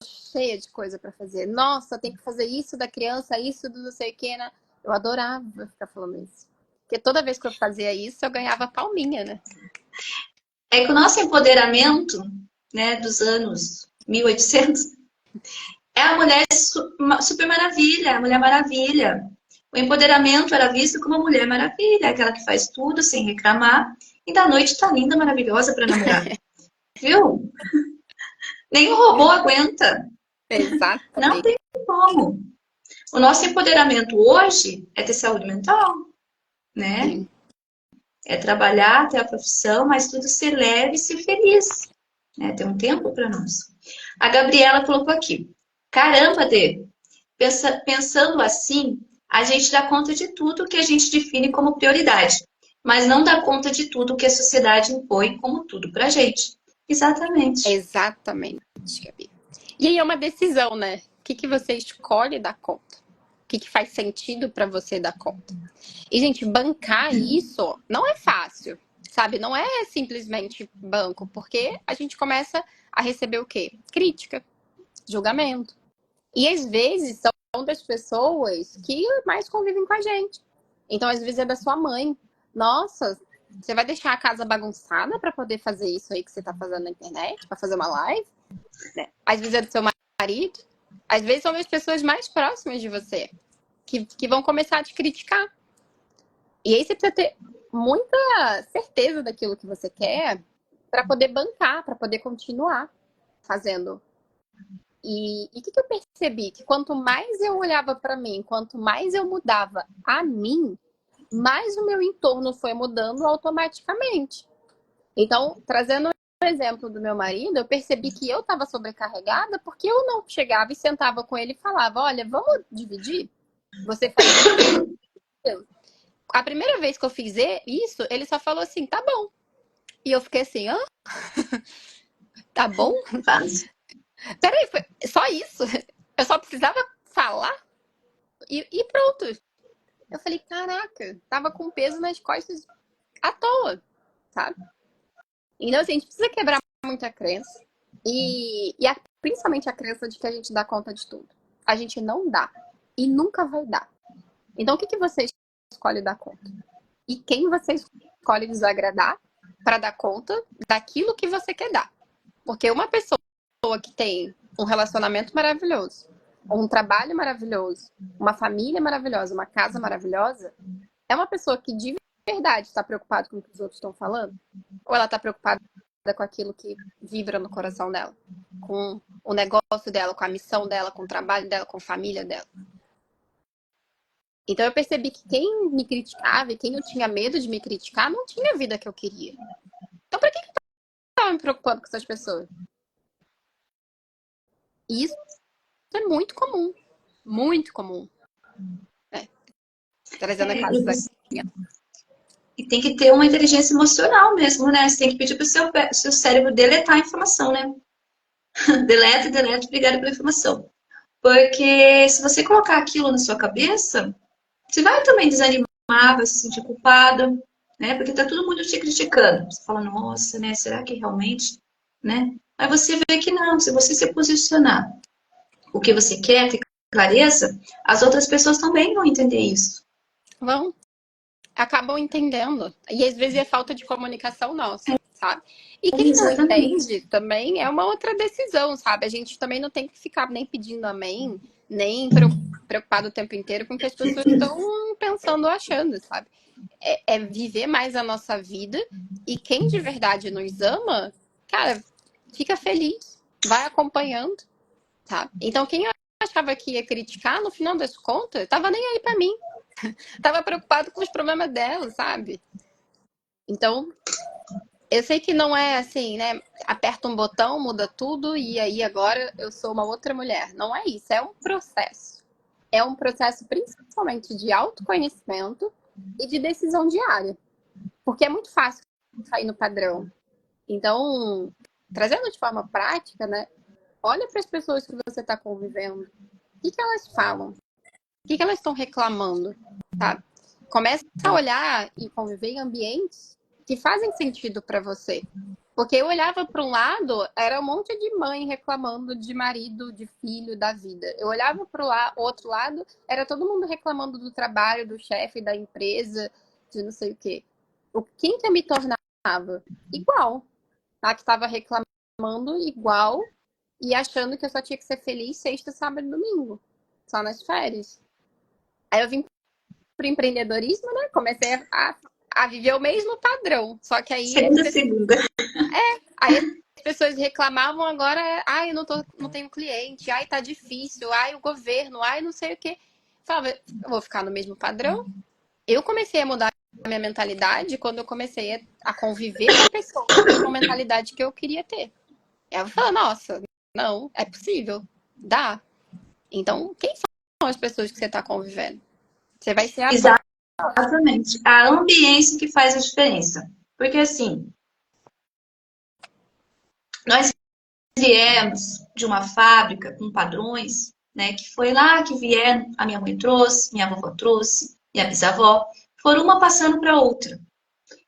cheia de coisa pra fazer. Nossa, tem que fazer isso da criança, isso do não sei o que, né? Eu adorava ficar falando isso. Porque toda vez que eu fazia isso, eu ganhava palminha, né? É que o nosso empoderamento, né, dos anos 1800 é a mulher super maravilha, a mulher maravilha. O empoderamento era visto como a mulher maravilha, aquela que faz tudo sem reclamar e da noite tá linda, maravilhosa para namorar. Viu? Nem o robô aguenta. Não Exatamente. tem como. O nosso empoderamento hoje é ter saúde mental, né? Sim. É trabalhar, ter a profissão, mas tudo ser leve e ser feliz. Né? Ter um tempo para nós. A Gabriela colocou aqui. Caramba, Dê, pensando assim, a gente dá conta de tudo que a gente define como prioridade, mas não dá conta de tudo que a sociedade impõe como tudo pra gente. Exatamente. Exatamente, Gabi. E aí é uma decisão, né? O que você escolhe dar conta? O que faz sentido para você dar conta? E, gente, bancar isso não é fácil, sabe? Não é simplesmente banco, porque a gente começa a receber o quê? Crítica, julgamento. E às vezes são das pessoas que mais convivem com a gente. Então, às vezes é da sua mãe. Nossa, você vai deixar a casa bagunçada para poder fazer isso aí que você tá fazendo na internet, para fazer uma live? Né? Às vezes é do seu marido. Às vezes são as pessoas mais próximas de você que vão começar a te criticar. E aí você precisa ter muita certeza daquilo que você quer para poder bancar, para poder continuar fazendo. E o que eu percebi? Que quanto mais eu olhava para mim, quanto mais eu mudava a mim, mais o meu entorno foi mudando automaticamente. Então, trazendo o exemplo do meu marido, eu percebi que eu estava sobrecarregada porque eu não chegava e sentava com ele e falava, olha, vamos dividir? Você faz isso? A primeira vez que eu fiz isso, ele só falou assim, tá bom. E eu fiquei assim, hã? Tá bom? Fácil. Peraí, foi só isso? Eu só precisava falar e pronto. Eu falei, caraca, tava com peso nas costas à toa, sabe? Então, assim, a gente precisa quebrar muita crença. Principalmente a crença de que a gente dá conta de tudo. A gente não dá. E nunca vai dar. Então, o que você escolhe dar conta? E quem você escolhe desagradar para dar conta daquilo que você quer dar? Porque uma pessoa que tem um relacionamento maravilhoso, um trabalho maravilhoso, uma família maravilhosa, uma casa maravilhosa, é uma pessoa que de verdade está preocupada com o que os outros estão falando? Ou ela está preocupada com aquilo que vibra no coração dela? Com o negócio dela, com a missão dela, com o trabalho dela, com a família dela? Então eu percebi que quem me criticava e quem eu tinha medo de me criticar não tinha a vida que eu queria. Então por que eu estava me preocupando com essas pessoas? E isso é muito comum. Muito comum. Trazendo a casa daqui. E tem que ter uma inteligência emocional mesmo, né? Você tem que pedir para o seu cérebro deletar a informação, né? Deleta, obrigada pela informação. Porque se você colocar aquilo na sua cabeça, você vai também desanimar, vai se sentir culpada, né? Porque tá todo mundo te criticando. Você fala, nossa, né? Será que realmente, né? Aí você vê que não, se você se posicionar o que você quer, ter clareza, as outras pessoas também vão entender isso. Vão, acabam entendendo. E às vezes é falta de comunicação nossa, sabe? E quem não Exatamente. entende também é uma outra decisão, sabe? A gente também não tem que ficar nem pedindo amém, nem preocupado o tempo inteiro com o que as pessoas estão pensando ou achando, sabe? É viver mais a nossa vida e quem de verdade nos ama, cara, fica feliz, vai acompanhando, sabe? Então quem eu achava que ia criticar, no final das contas, tava nem aí pra mim. Tava preocupado com os problemas dela, sabe? Então, eu sei que não é assim, né? Aperta um botão, muda tudo e aí agora eu sou uma outra mulher. Não é isso, é um processo. É um processo principalmente de autoconhecimento e de decisão diária. Porque é muito fácil cair no padrão. Então, trazendo de forma prática, né? Olha para as pessoas que você está convivendo. O que elas falam? O que elas estão reclamando? Sabe? Começa a olhar e conviver em ambientes que fazem sentido para você. Porque eu olhava para um lado, era um monte de mãe reclamando de marido, de filho, da vida. Eu olhava para o outro lado, era todo mundo reclamando do trabalho, do chefe, da empresa, de não sei o quê. Quem que eu me tornava? Igual. A que estava reclamando igual e achando que eu só tinha que ser feliz sexta, sábado e domingo. Só nas férias. Aí eu vim pro empreendedorismo, né? Comecei a viver o mesmo padrão. Só que Segunda, segunda. aí as pessoas reclamavam agora, ai, eu não tenho cliente, ai, tá difícil, ai, o governo, ai, não sei o quê. Falava, eu vou ficar no mesmo padrão? Eu comecei a mudar a minha mentalidade quando eu comecei a conviver com pessoas com a mentalidade que eu queria ter. Aí eu falei, nossa, não, é possível, dá. Então, quem são as pessoas que você está convivendo? Você vai ser a prova. Exatamente. A ambiência que faz a diferença. Porque assim, nós viemos de uma fábrica com padrões, né? Que foi lá que vieram, a minha mãe trouxe, minha avó trouxe, minha bisavó, foram uma passando para outra.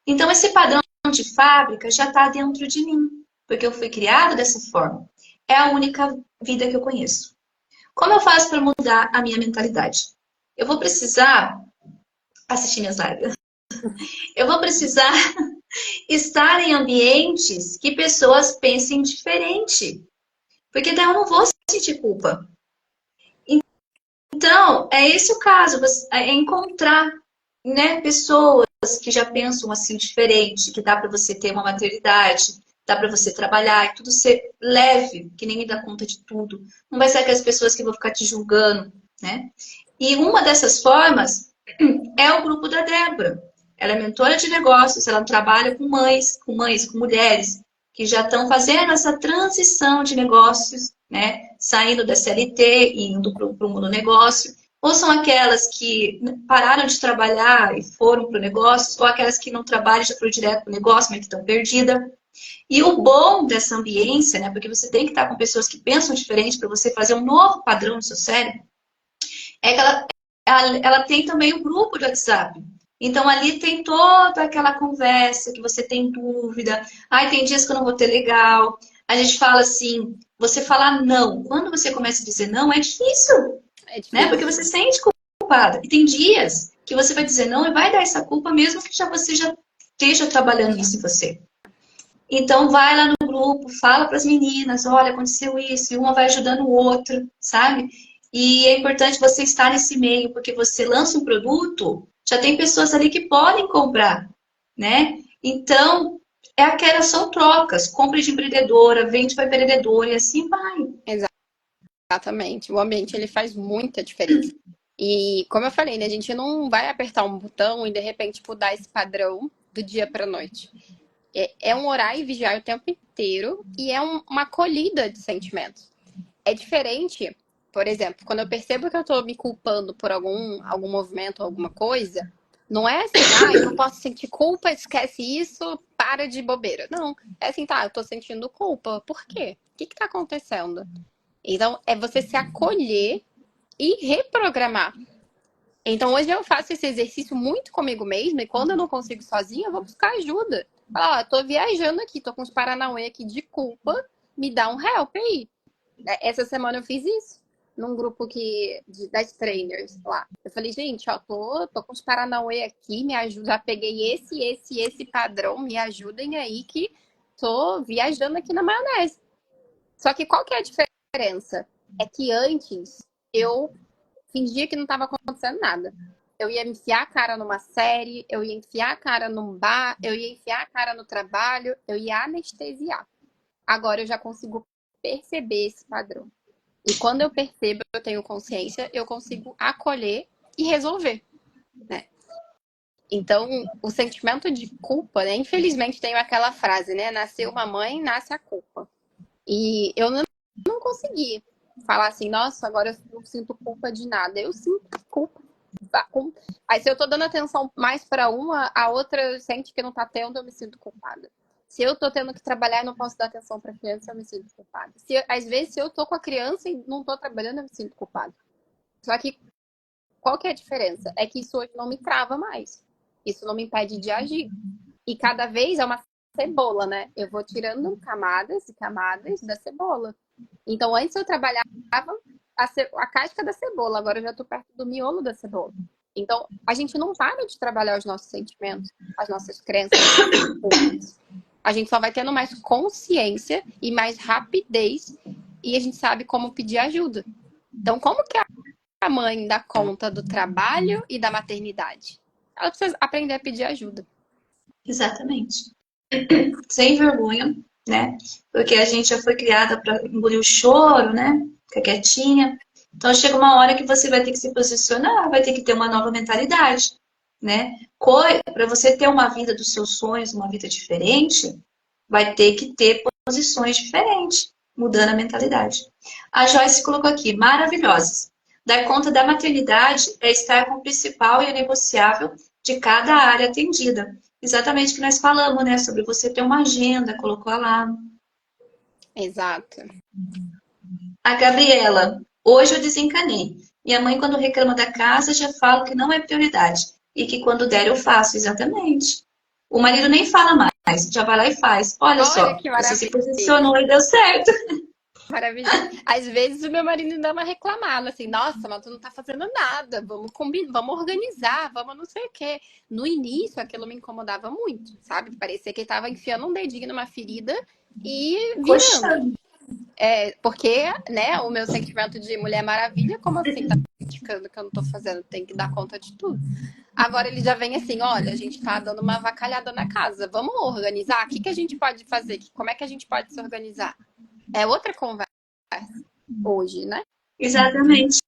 Então, esse padrão de fábrica já está dentro de mim, porque eu fui criada dessa forma. É a única vida que eu conheço. Como eu faço para mudar a minha mentalidade? Eu vou precisar assistir minhas lives. Eu vou precisar estar em ambientes que pessoas pensem diferente. Porque daí eu não vou sentir culpa. Então, é esse o caso, é encontrar, né, pessoas que já pensam assim diferente, que dá para você ter uma maternidade, dá para você trabalhar e tudo ser leve, que ninguém dá conta de tudo. Não vai ser aquelas pessoas que vão ficar te julgando, né? E uma dessas formas é o grupo da Débora. Ela é mentora de negócios, ela trabalha com mulheres que já estão fazendo essa transição de negócios, né? Saindo da CLT e indo para o mundo do negócio. Ou são aquelas que pararam de trabalhar e foram para o negócio, ou aquelas que não trabalham e já foram direto para o negócio, mas que estão perdidas. E o bom dessa ambiência, né? Porque você tem que estar com pessoas que pensam diferente para você fazer um novo padrão no seu cérebro, é que ela tem também o grupo de WhatsApp. Então, ali tem toda aquela conversa que você tem dúvida. Ai, tem dias que eu não vou ter legal. A gente fala assim, você falar não. Quando você começa a dizer não, é difícil, É né? Porque difícil. você se sente culpada. E tem dias que você vai dizer não e vai dar essa culpa mesmo que você já esteja trabalhando isso em você. Então, vai lá no grupo, fala para as meninas, olha, aconteceu isso, e uma vai ajudando o outro, sabe? E é importante você estar nesse meio, porque você lança um produto, já tem pessoas ali que podem comprar, né? Então, é aquelas são trocas, compra de empreendedora, vende para empreendedora e assim vai. Exatamente. O ambiente ele faz muita diferença. E como eu falei, né, a gente não vai apertar um botão e de repente mudar esse padrão do dia para noite. É um orar e vigiar o tempo inteiro e é uma acolhida de sentimentos. É diferente, por exemplo, quando eu percebo que eu estou me culpando por algum movimento, alguma coisa, não é assim, eu não posso sentir culpa, esquece isso, para de bobeira. Não, é assim, tá, eu tô sentindo culpa. Por quê? O que tá acontecendo? Então, é você se acolher e reprogramar. Então hoje eu faço esse exercício muito comigo mesma e quando eu não consigo sozinha, eu vou buscar ajuda. Falar, ó, tô viajando aqui, tô com os paranauê aqui de culpa, me dá um help aí. Essa semana eu fiz isso num grupo das trainers lá. Eu falei, gente, ó, tô com os paranauê aqui, me ajuda. Já peguei esse padrão, me ajudem aí que tô viajando aqui na maionese. Só que qual que é a diferença? É que antes eu fingia que não estava acontecendo nada. Eu ia enfiar a cara numa série, eu ia enfiar a cara num bar, eu ia enfiar a cara no trabalho, eu ia anestesiar. Agora eu já consigo perceber esse padrão. E quando eu percebo, eu tenho consciência, eu consigo acolher e resolver, né? Então, o sentimento de culpa, né? Infelizmente tem aquela frase, né? Nasceu uma mãe, nasce a culpa. E eu não consegui falar assim, nossa, agora eu não sinto culpa de nada. Eu sinto culpa. Aí se eu tô dando atenção mais para uma, a outra sente que não tá tendo, eu me sinto culpada. Se eu tô tendo que trabalhar e não posso dar atenção pra criança, eu me sinto culpada. Às vezes, se eu tô com a criança e não tô trabalhando, eu me sinto culpada. Só que qual que é a diferença? É que isso hoje não me trava mais. Isso não me impede de agir. E cada vez é uma cebola, né? Eu vou tirando camadas e camadas da cebola. Então, antes eu trabalhava a casca da cebola, agora eu já tô perto do miolo da cebola. Então, a gente não para de trabalhar os nossos sentimentos, as nossas crenças, a gente só vai tendo mais consciência e mais rapidez e a gente sabe como pedir ajuda. Então, como que a mãe dá conta do trabalho e da maternidade? Ela precisa aprender a pedir ajuda. Exatamente. Sem vergonha, né? Porque a gente já foi criada para engolir o choro, né? Ficar quietinha. Então chega uma hora que você vai ter que se posicionar, vai ter que ter uma nova mentalidade, né? Para você ter uma vida dos seus sonhos, uma vida diferente, vai ter que ter posições diferentes, mudando a mentalidade. A Joyce colocou aqui, maravilhosas. Dar conta da maternidade é estar com o principal e o negociável de cada área atendida. Exatamente o que nós falamos, né? Sobre você ter uma agenda, colocou lá. Exato. A Gabriela, hoje eu desencanei. Minha mãe, quando reclama da casa, já fala que não é prioridade. E que quando der eu faço, exatamente. O marido nem fala mais, já vai lá e faz. Olha Olha só, que você se maravilha. posicionou e deu certo. Maravilhoso. Às vezes o meu marido dá uma reclamada, assim, nossa, mas tu não tá fazendo nada, vamos combinar, vamos organizar, vamos não sei o quê. No início aquilo me incomodava muito, sabe? Parecia que ele tava enfiando um dedinho numa ferida e Poxa, virando. Porque, né, o meu sentimento de Mulher Maravilha, como assim tá criticando que eu não tô fazendo? Tem que dar conta de tudo. Agora ele já vem assim, olha, a gente tá dando uma avacalhada na casa, vamos organizar? O que que a gente pode fazer? Como é que a gente pode se organizar? É outra conversa hoje, né? exatamente.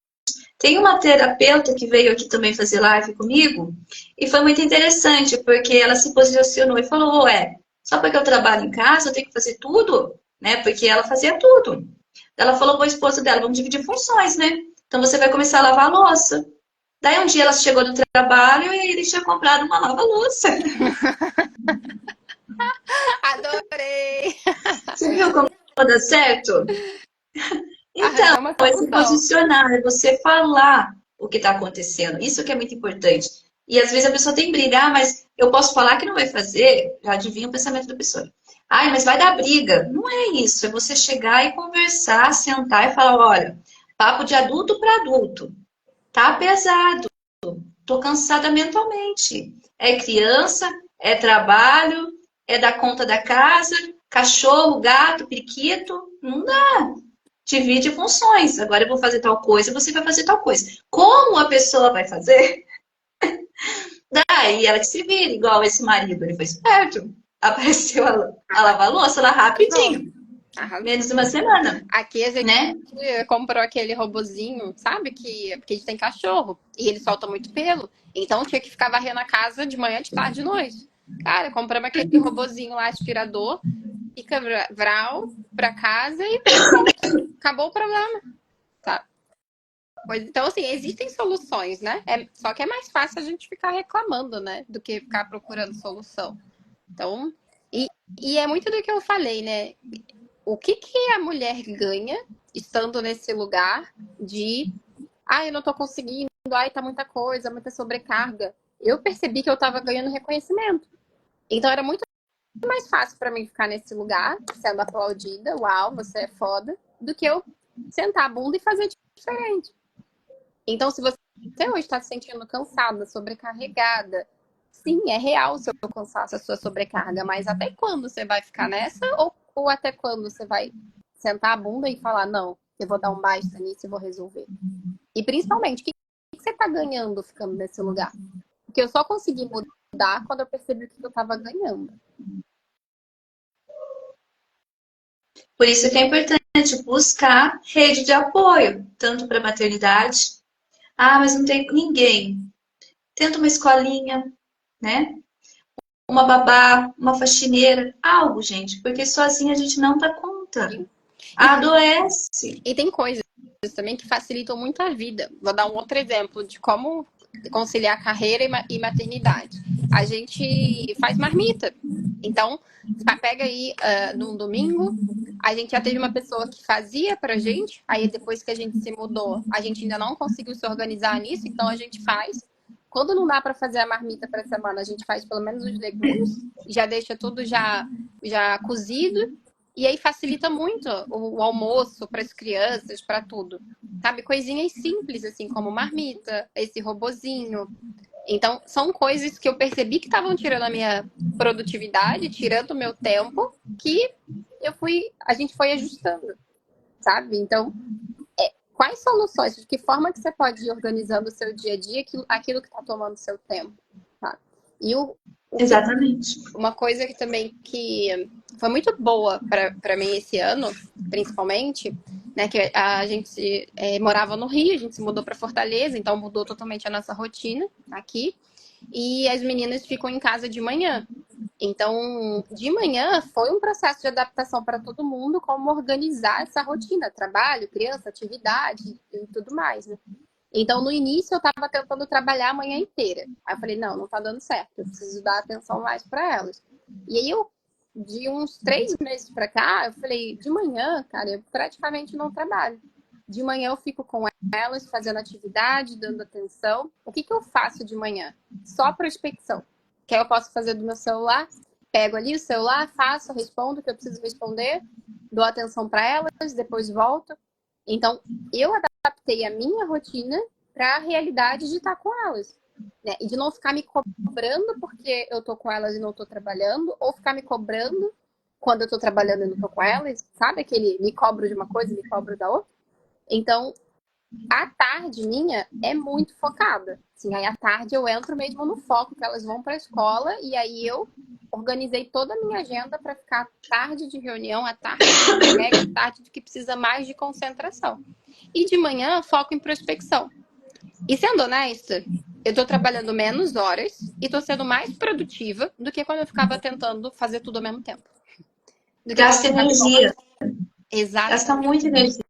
Tem uma terapeuta que veio aqui também fazer live comigo e foi muito interessante porque ela se posicionou e falou: Ué, só porque eu trabalho em casa eu tenho que fazer tudo? Né? Porque ela fazia tudo. Ela falou com o esposo dela: Vamos dividir funções, né? Então você vai começar a lavar a louça. Daí um dia ela chegou do trabalho e ele tinha comprado uma lava-louça. Adorei! Você viu como dá certo? Então, Arranjou uma é se solução. posicionar, é você falar o que está acontecendo. Isso que é muito importante. E às vezes a pessoa tem briga, mas eu posso falar que não vai fazer, já adivinha o pensamento da pessoa. Ai, mas vai dar briga. Não é isso, é você chegar e conversar, sentar e falar, olha, papo de adulto para adulto. Tá pesado, tô cansada mentalmente. É criança, é trabalho, é dar conta da casa, cachorro, gato, periquito. Não dá. Divide funções. Agora eu vou fazer tal coisa, você vai fazer tal coisa. Como a pessoa vai fazer? Daí ela que se vira, igual esse marido, ele foi esperto. Apareceu a lava-louça lá Arrasou. rapidinho, Arrasou. menos de uma semana, Aqui a gente né? comprou aquele robozinho, sabe? Porque a gente tem cachorro e ele solta muito pelo. Então tinha que ficar varrendo a casa de manhã, de tarde, de noite. Cara, compramos aquele robozinho lá, aspirador, fica vral pra casa e pronto. Acabou o problema, tá? Pois, então, assim, existem soluções, né? Só que é mais fácil a gente ficar reclamando, né? Do que ficar procurando solução. Então, e é muito do que eu falei, né? O que que a mulher ganha estando nesse lugar de, eu não tô conseguindo ai, tá muita coisa, muita sobrecarga, eu percebi que eu tava ganhando reconhecimento. Então era muito mais fácil para mim ficar nesse lugar, sendo aplaudida, uau, você é foda, do que eu sentar a bunda e fazer diferente. Então, se você hoje está se sentindo cansada, sobrecarregada, sim, é real o seu cansaço, a sua sobrecarga, mas até quando você vai ficar nessa? Ou até quando você vai sentar a bunda e falar, não, eu vou dar um basta nisso e vou resolver? E principalmente, o que você está ganhando ficando nesse lugar? Porque eu só consegui mudar quando eu percebi o que eu estava ganhando. Por isso que é importante buscar rede de apoio, tanto para maternidade. Ah, mas não tem ninguém. Tenta uma escolinha, né? Uma babá, uma faxineira, algo, gente, porque sozinha a gente não dá conta. Adoece. E tem coisas também que facilitam muito a vida. Vou dar um outro exemplo de como conciliar carreira e maternidade. A gente faz marmita. Então, pega aí num domingo, a gente já teve uma pessoa que fazia pra gente, aí depois que a gente se mudou, a gente ainda não conseguiu se organizar nisso, então a gente faz. Quando não dá para fazer a marmita para semana, a gente faz pelo menos os legumes, já deixa tudo já cozido, e aí facilita muito o almoço para as crianças, para tudo. Sabe, coisinhas simples assim como marmita, esse robozinho. Então, são coisas que eu percebi que estavam tirando a minha produtividade, tirando o meu tempo, que a gente foi ajustando, sabe? Então, quais soluções, de que forma que você pode ir organizando o seu dia a dia, aquilo que está tomando seu tempo, tá? E Exatamente. uma coisa que também que foi muito boa para mim esse ano, principalmente, né, que a gente morava no Rio, a gente se mudou para Fortaleza, então mudou totalmente a nossa rotina aqui. E as meninas ficam em casa de manhã. Então, de manhã foi um processo de adaptação para todo mundo, como organizar essa rotina, trabalho, criança, atividade e tudo mais, né? Então, no início, eu estava tentando trabalhar a manhã inteira. Aí eu falei, não tá dando certo, eu preciso dar atenção mais para elas. E aí, de uns 3 meses para cá, eu falei, de manhã, cara, eu praticamente não trabalho. De manhã eu fico com elas, fazendo atividade, dando atenção. O que eu faço de manhã? Só prospecção. Que aí eu posso fazer do meu celular, pego ali o celular, faço, respondo o que eu preciso responder, dou atenção para elas, depois volto. Então, eu adaptei a minha rotina para a realidade de estar com elas. Né? E de não ficar me cobrando porque eu tô com elas e não tô trabalhando, ou ficar me cobrando quando eu tô trabalhando e não tô com elas. Sabe aquele me cobro de uma coisa e me cobro da outra? Então, a tarde minha é muito focada. Assim, aí à tarde eu entro mesmo no foco, que elas vão para a escola, e aí eu organizei toda a minha agenda para ficar tarde de reunião, a tarde de entrega, a tarde de que precisa mais de concentração. E de manhã, foco em prospecção. E sendo honesta, eu estou trabalhando menos horas e estou sendo mais produtiva do que quando eu ficava tentando fazer tudo ao mesmo tempo. Gasta energia. Exato. Gasta muita energia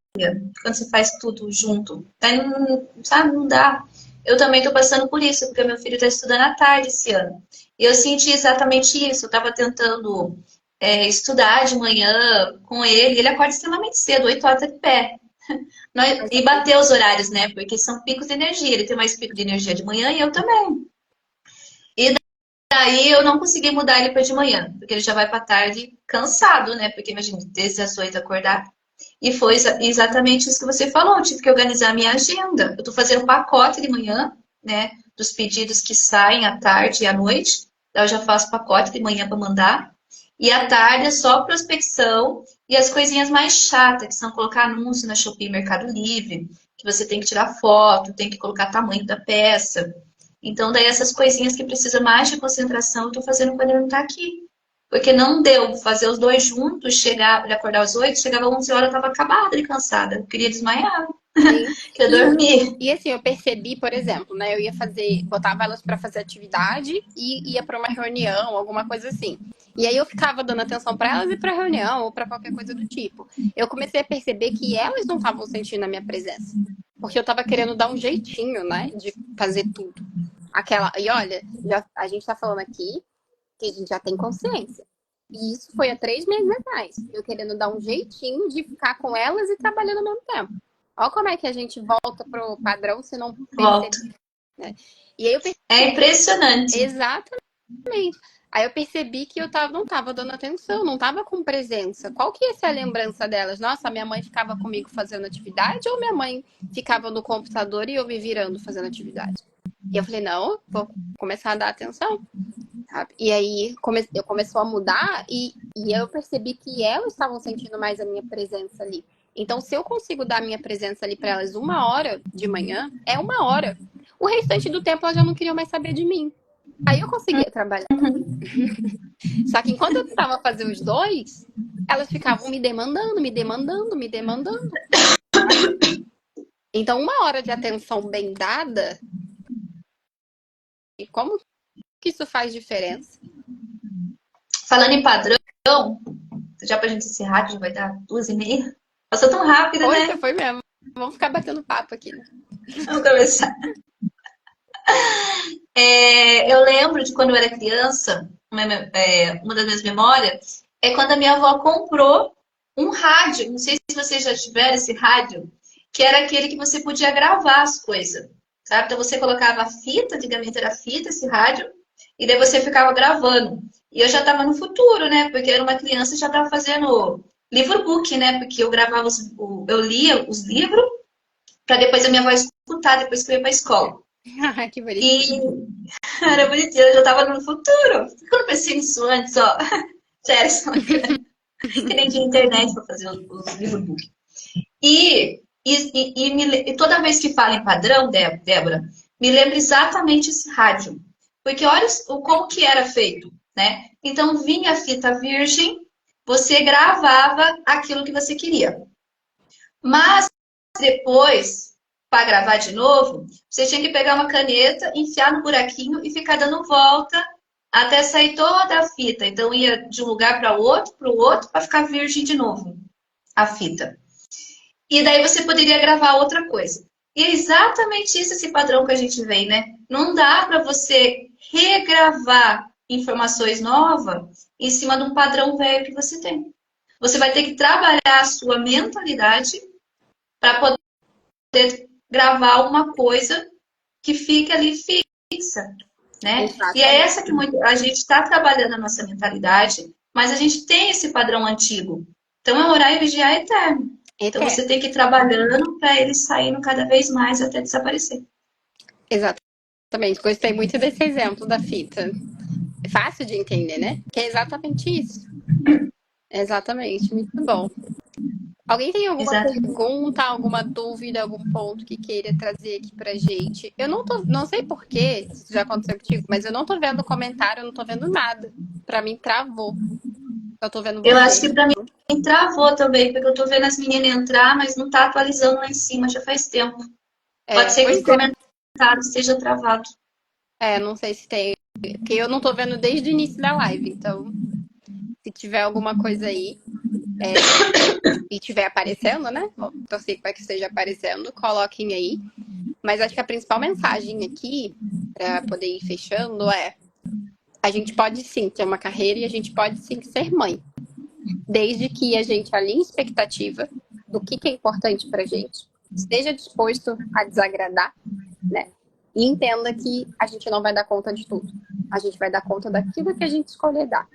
quando você faz tudo junto. Aí não, sabe, não dá. Eu também estou passando por isso, porque meu filho está estudando à tarde esse ano. E eu senti exatamente isso. Eu estava tentando estudar de manhã com ele. Ele acorda extremamente cedo, 8 horas de pé. E bater os horários, né? Porque são picos de energia. Ele tem mais pico de energia de manhã e eu também. E daí eu não consegui mudar ele para de manhã, porque ele já vai para tarde cansado, né? Porque imagina, desde as 8 acordar. E foi exatamente isso que você falou. Eu tive que organizar a minha agenda. Eu estou fazendo um pacote de manhã, né? Dos pedidos que saem à tarde e à noite. Então, eu já faço pacote de manhã para mandar. E à tarde é só prospecção e as coisinhas mais chatas, que são colocar anúncio na Shopee Mercado Livre, que você tem que tirar foto, tem que colocar tamanho da peça. Então, daí essas coisinhas que precisam mais de concentração, eu estou fazendo quando ele não está aqui. Porque não deu fazer os dois juntos, chegar, ele acordar às 8, chegava às 11 horas, eu estava acabada de cansada. Eu queria desmaiar. Queria dormir. E assim, eu percebi, por exemplo, né? Eu ia botava elas para fazer atividade e ia para uma reunião, alguma coisa assim. E aí eu ficava dando atenção para elas e para reunião ou para qualquer coisa do tipo. Eu comecei a perceber que elas não estavam sentindo a minha presença, porque eu estava querendo dar um jeitinho, né, de fazer tudo. E olha, a gente está falando aqui que a gente já tem consciência. E isso foi há 3 meses atrás. Eu querendo dar um jeitinho de ficar com elas e trabalhando ao mesmo tempo. Olha como é que a gente volta pro padrão se não Volto. perceber, né? E aí eu percebi, É impressionante. exatamente. Aí eu percebi que não tava dando atenção, não tava com presença. Qual que ia ser a lembrança delas? Nossa, minha mãe ficava comigo fazendo atividade ou minha mãe ficava no computador e eu me virando fazendo atividade? E eu falei, não, vou começar a dar atenção. Sabe? E aí começou a mudar e eu percebi que elas estavam sentindo mais a minha presença ali. Então, se eu consigo dar a minha presença ali para elas 1 hora de manhã, é 1 hora. O restante do tempo elas já não queriam mais saber de mim. Aí eu conseguia trabalhar. Só que enquanto eu tentava fazer os dois, elas ficavam me demandando, me demandando, me demandando. Então, 1 hora de atenção bem dada, e como que isso faz diferença? Falando em padrão, já pra gente encerrar, que já vai dar 2h30. Passou tão rápido, Poxa, né? foi mesmo. Vamos ficar batendo papo aqui, né? Vamos começar. Eu lembro de quando eu era criança, uma das minhas memórias, é quando a minha avó comprou um rádio. Não sei se vocês já tiveram esse rádio, que era aquele que você podia gravar as coisas, sabe? Então você colocava a fita, antigamente era fita, esse rádio, e daí você ficava gravando. E eu já estava no futuro, né? Porque eu era uma criança e já estava fazendo livro-book, né? Porque eu gravava, eu lia os livros, para depois a minha avó escutar, depois que eu ia para a escola. Ai, que bonitinho. E era bonitinho, eu já tava no futuro. Por que eu não pensei nisso antes, ó? Sério, que nem tinha internet para fazer os livros. E toda vez que fala em padrão, Débora, me lembra exatamente esse rádio. Porque olha como que era feito, né? Então vinha a fita virgem, você gravava aquilo que você queria. Mas depois, para gravar de novo, você tinha que pegar uma caneta, enfiar no buraquinho e ficar dando volta até sair toda a fita. Então ia de um lugar para o outro, para ficar virgem de novo a fita. E daí você poderia gravar outra coisa. E é exatamente isso, esse padrão que a gente vê, né? Não dá para você regravar informações novas em cima de um padrão velho que você tem. Você vai ter que trabalhar a sua mentalidade para poder gravar uma coisa que fique ali fixa, né? Exatamente. E é essa que a gente está trabalhando a nossa mentalidade, mas a gente tem esse padrão antigo. Então é orar e vigiar eterno. Então você tem que ir trabalhando para ele saindo cada vez mais até desaparecer. Exatamente. Gostei muito desse exemplo da fita. É fácil de entender, né? Que é exatamente isso. Exatamente. Muito bom. Alguém tem alguma pergunta, alguma dúvida, algum ponto que queira trazer aqui pra gente? Eu não sei porquê, se isso já aconteceu contigo, mas eu não tô vendo comentário, eu não tô vendo nada. Pra mim travou. Eu tô vendo você. Eu acho que pra mim travou também, porque eu tô vendo as meninas entrar, mas não tá atualizando lá em cima, já faz tempo. Pode ser que o comentário esteja travado. Não sei se tem, porque eu não tô vendo desde o início da live, então se tiver alguma coisa aí e tiver aparecendo, né? Torcer para que esteja aparecendo, coloquem aí. Mas acho que a principal mensagem aqui, para poder ir fechando, é: a gente pode sim ter uma carreira e a gente pode sim ser mãe. Desde que a gente alinhe expectativa do que é importante pra gente, esteja disposto a desagradar, né? E entenda que a gente não vai dar conta de tudo. A gente vai dar conta daquilo que a gente escolher dar.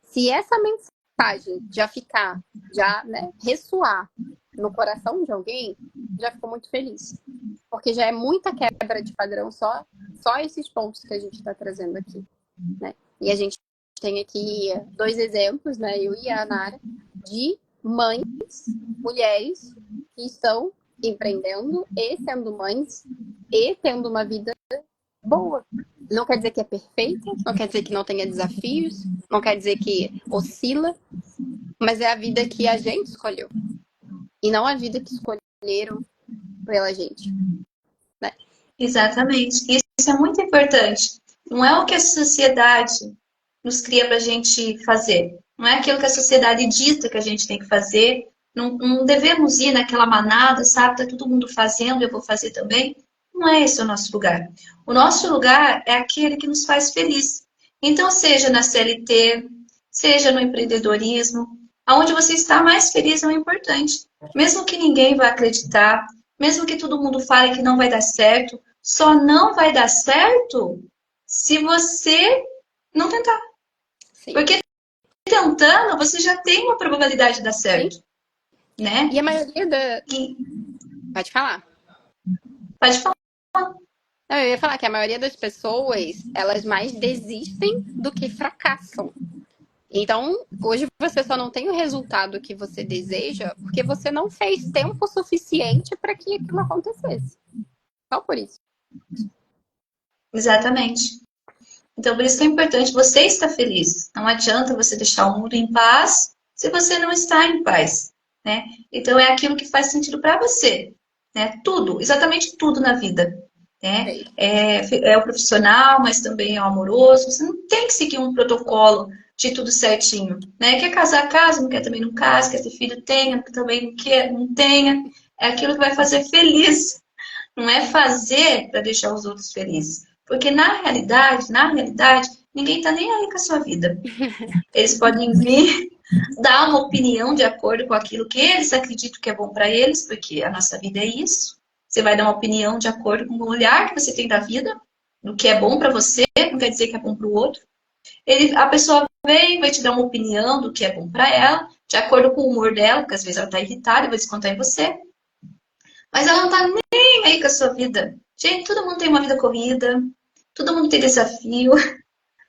Se essa mensagem né, ressoar no coração de alguém, já ficou muito feliz. Porque já é muita quebra de padrão só esses pontos que a gente está trazendo aqui, né? E a gente tem aqui 2 exemplos, né? Eu e a Nara, de mães, mulheres que estão empreendendo e sendo mães e tendo uma vida boa. Não quer dizer que é perfeita, não quer dizer que não tenha desafios, não quer dizer que oscila, mas é a vida que a gente escolheu. E não a vida que escolheram pela gente, né? Exatamente. Isso é muito importante. Não é o que a sociedade nos cria para a gente fazer. Não é aquilo que a sociedade dita que a gente tem que fazer. Não devemos ir naquela manada, sabe? Tá todo mundo fazendo, eu vou fazer também. Não é esse o nosso lugar. O nosso lugar é aquele que nos faz feliz. Então, seja na CLT, seja no empreendedorismo, aonde você está mais feliz é o importante. Mesmo que ninguém vá acreditar, mesmo que todo mundo fale que não vai dar certo, só não vai dar certo se você não tentar. Sim. Porque tentando, você já tem uma probabilidade de dar certo, Sim. né? E a maioria da... E Pode falar. pode falar. Não, eu ia falar que a maioria das pessoas, elas mais desistem do que fracassam. Então, hoje você só não tem o resultado que você deseja porque você não fez tempo suficiente para que aquilo acontecesse. Só por isso. Exatamente. Então, por isso que é importante você estar feliz. Não adianta você deixar o mundo em paz se você não está em paz, né? Então, é aquilo que faz sentido para você, né? Tudo, exatamente tudo na vida, né? É o profissional, mas também é o amoroso. Você não tem que seguir um protocolo de tudo certinho, né? Quer casar, casa, não quer também não casa, quer ter filho, tenha, também não quer, não tenha. É aquilo que vai fazer feliz. Não é fazer para deixar os outros felizes. Porque na realidade, ninguém está nem aí com a sua vida. Eles podem vir dar uma opinião de acordo com aquilo que eles acreditam que é bom para eles, porque a nossa vida é isso. Você vai dar uma opinião de acordo com o olhar que você tem da vida, do que é bom para você, não quer dizer que é bom para o outro. A pessoa vem, vai te dar uma opinião do que é bom para ela, de acordo com o humor dela, porque às vezes ela está irritada e vai descontar em você. Mas ela não está nem aí com a sua vida. Gente, todo mundo tem uma vida corrida, todo mundo tem desafio.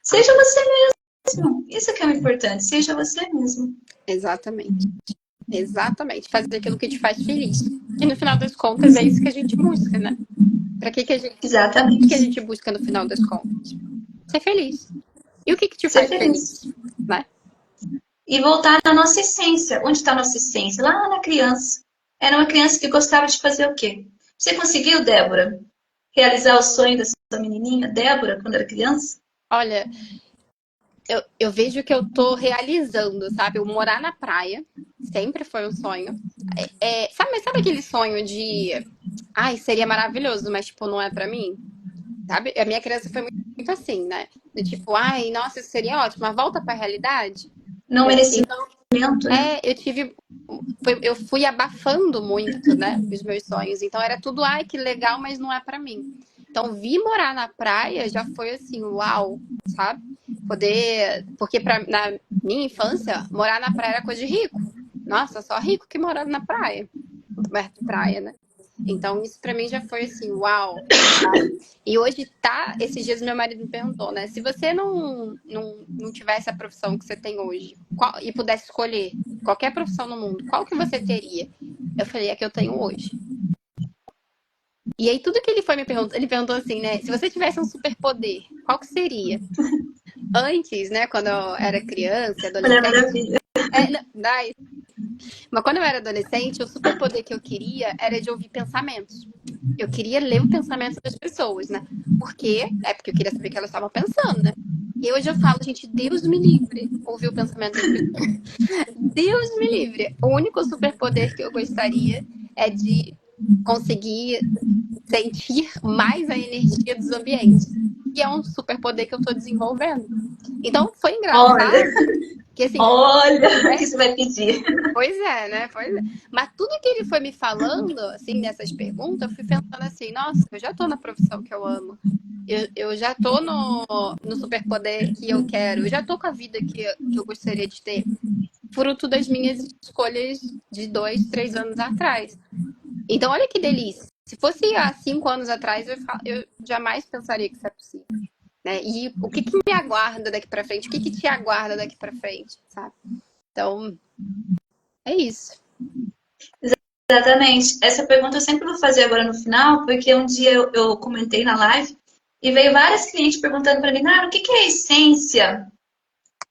Seja você mesmo. Isso que é o importante. Seja você mesmo. Exatamente. Exatamente. Fazer aquilo que te faz feliz. E no final das contas é isso que a gente busca, né? Para que a Exatamente. gente busca no final das contas? Ser feliz. E o que te Ser faz feliz. feliz? Né? E voltar na nossa essência. Onde está a nossa essência? Lá na criança. Era uma criança que gostava de fazer o quê? Você conseguiu, Débora, realizar o sonho da sua menininha, Débora, quando era criança? Olha, eu vejo que eu tô realizando, sabe? Eu morar na praia sempre foi um sonho. Sabe aquele sonho de, ai, seria maravilhoso, mas tipo, não é pra mim? Sabe? A minha criança foi muito assim, né? Do tipo, ai, nossa, isso seria ótimo, mas volta pra realidade. Não Então, merecimento, né? eu fui abafando muito, né, os meus sonhos. Então era tudo, ai, que legal, mas não é pra mim. Então, vir morar na praia já foi assim, uau, sabe? Porque na minha infância, morar na praia era coisa de rico. Nossa, só rico que morava na praia, perto de praia, né? Então, isso pra mim já foi assim, uau, sabe? E hoje esses dias meu marido me perguntou, né? Se você não tivesse a profissão que você tem hoje, e pudesse escolher qualquer profissão no mundo, qual que você teria? Eu falei, a que eu tenho hoje. E aí, tudo que ele foi me perguntar, ele perguntou assim, né? Se você tivesse um superpoder, qual que seria? Antes, né, quando eu era criança, Mulher adolescente, Maravilha. mas quando eu era adolescente, o superpoder que eu queria era de ouvir pensamentos. Eu queria ler o pensamento das pessoas, né? Porque eu queria saber o que elas estavam pensando, né? E hoje eu falo, gente, Deus me livre ouvir o pensamento das pessoas. Deus me livre. O único superpoder que eu gostaria é de conseguir sentir mais a energia dos ambientes. E é um superpoder que eu estou desenvolvendo. Então foi Olha, engraçado que assim, olha o que você vai pedir. pois é, né? Pois é. Mas tudo que ele foi me falando, assim, nessas perguntas, eu fui pensando assim, nossa, eu já tô na profissão que eu amo. Eu já tô no superpoder que eu quero. Eu já tô com a vida que eu gostaria de ter. Fruto das minhas escolhas de 2, 3 anos atrás. Então, olha que delícia. Se fosse há 5 anos atrás, eu jamais pensaria que isso é possível. Né? E o que me aguarda daqui pra frente? O que te aguarda daqui pra frente, sabe? Então, é isso. Exatamente. Essa pergunta eu sempre vou fazer agora no final, porque um dia eu comentei na live e veio várias clientes perguntando para mim, Nara, o que é essência?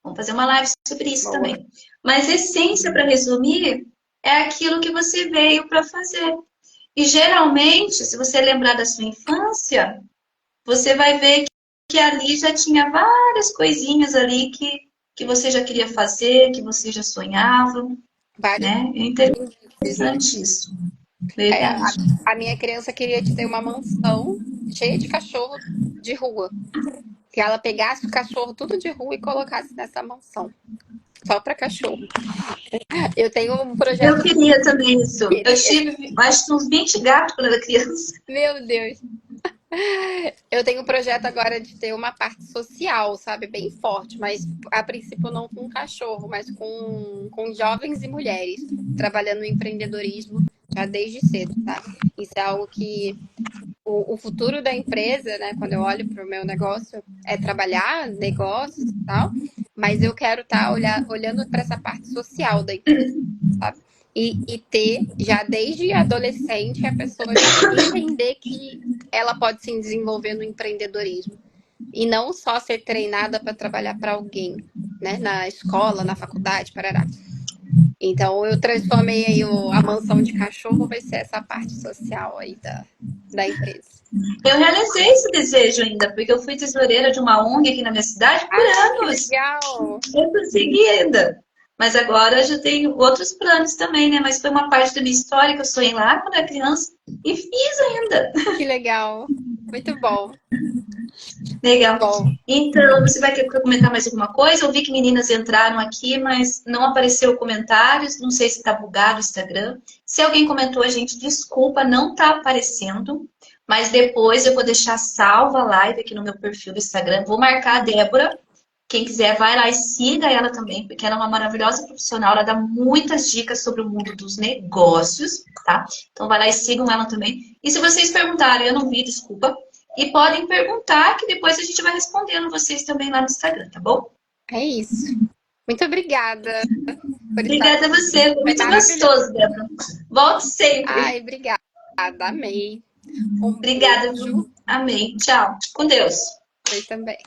Vamos fazer uma live sobre isso Boa. também. Mas essência, para resumir, é aquilo que você veio para fazer. E geralmente, se você lembrar da sua infância, você vai ver que ali já tinha várias coisinhas ali que você já queria fazer, que você já sonhava, Vários né? É indícios, né? interessante isso. Verdade. A minha criança queria ter uma mansão cheia de cachorro de rua. Que ela pegasse o cachorro tudo de rua e colocasse nessa mansão. só para cachorro. Eu tenho um Eu projeto. queria também isso. Eu Queria. tive, acho que uns 20 gatos quando era criança. Meu Deus. Eu tenho um projeto agora de ter uma parte social, sabe? Bem forte, mas a princípio não com cachorro, mas com jovens e mulheres trabalhando no empreendedorismo já desde cedo, tá? Isso é algo que o futuro da empresa, né? Quando eu olho para o meu negócio, é trabalhar negócios e tal, mas eu quero estar olhando para essa parte social da empresa, sabe? E ter, já desde adolescente, a pessoa já entender que ela pode se desenvolver no empreendedorismo. E não só ser treinada para trabalhar para alguém, né? Na escola, na faculdade, parará. Então, eu transformei aí a mansão de cachorro, vai ser essa parte social aí da empresa. Eu realizei esse desejo ainda, porque eu fui tesoureira de uma ONG aqui na minha cidade por Ah, que anos. legal! Eu consegui ainda. Mas agora eu já tenho outros planos também, né? Mas foi uma parte da minha história que eu sonhei lá quando era criança e fiz ainda. Que legal! Muito bom. Legal. Bom, Então, você vai querer comentar mais alguma coisa? Eu vi que meninas entraram aqui, mas não apareceu comentários. Não sei se está bugado o Instagram. Se alguém comentou, a gente, desculpa, não está aparecendo. Mas depois eu vou deixar salva a live aqui no meu perfil do Instagram. Vou marcar a Débora. Quem quiser, vai lá e siga ela também, porque ela é uma maravilhosa profissional. Ela dá muitas dicas sobre o mundo dos negócios, tá? Então, vai lá e sigam ela também. E se vocês perguntarem, eu não vi, desculpa. E podem perguntar, que depois a gente vai respondendo vocês também lá no Instagram, tá bom? é isso. Muito obrigada por estar Obrigada a aqui. você, foi Foi muito maravilhoso. gostoso, Débora. Volte sempre. Ai, obrigada. Amei. Um Obrigada, beijo. viu? Amei. Tchau. Com Deus. Vocês também.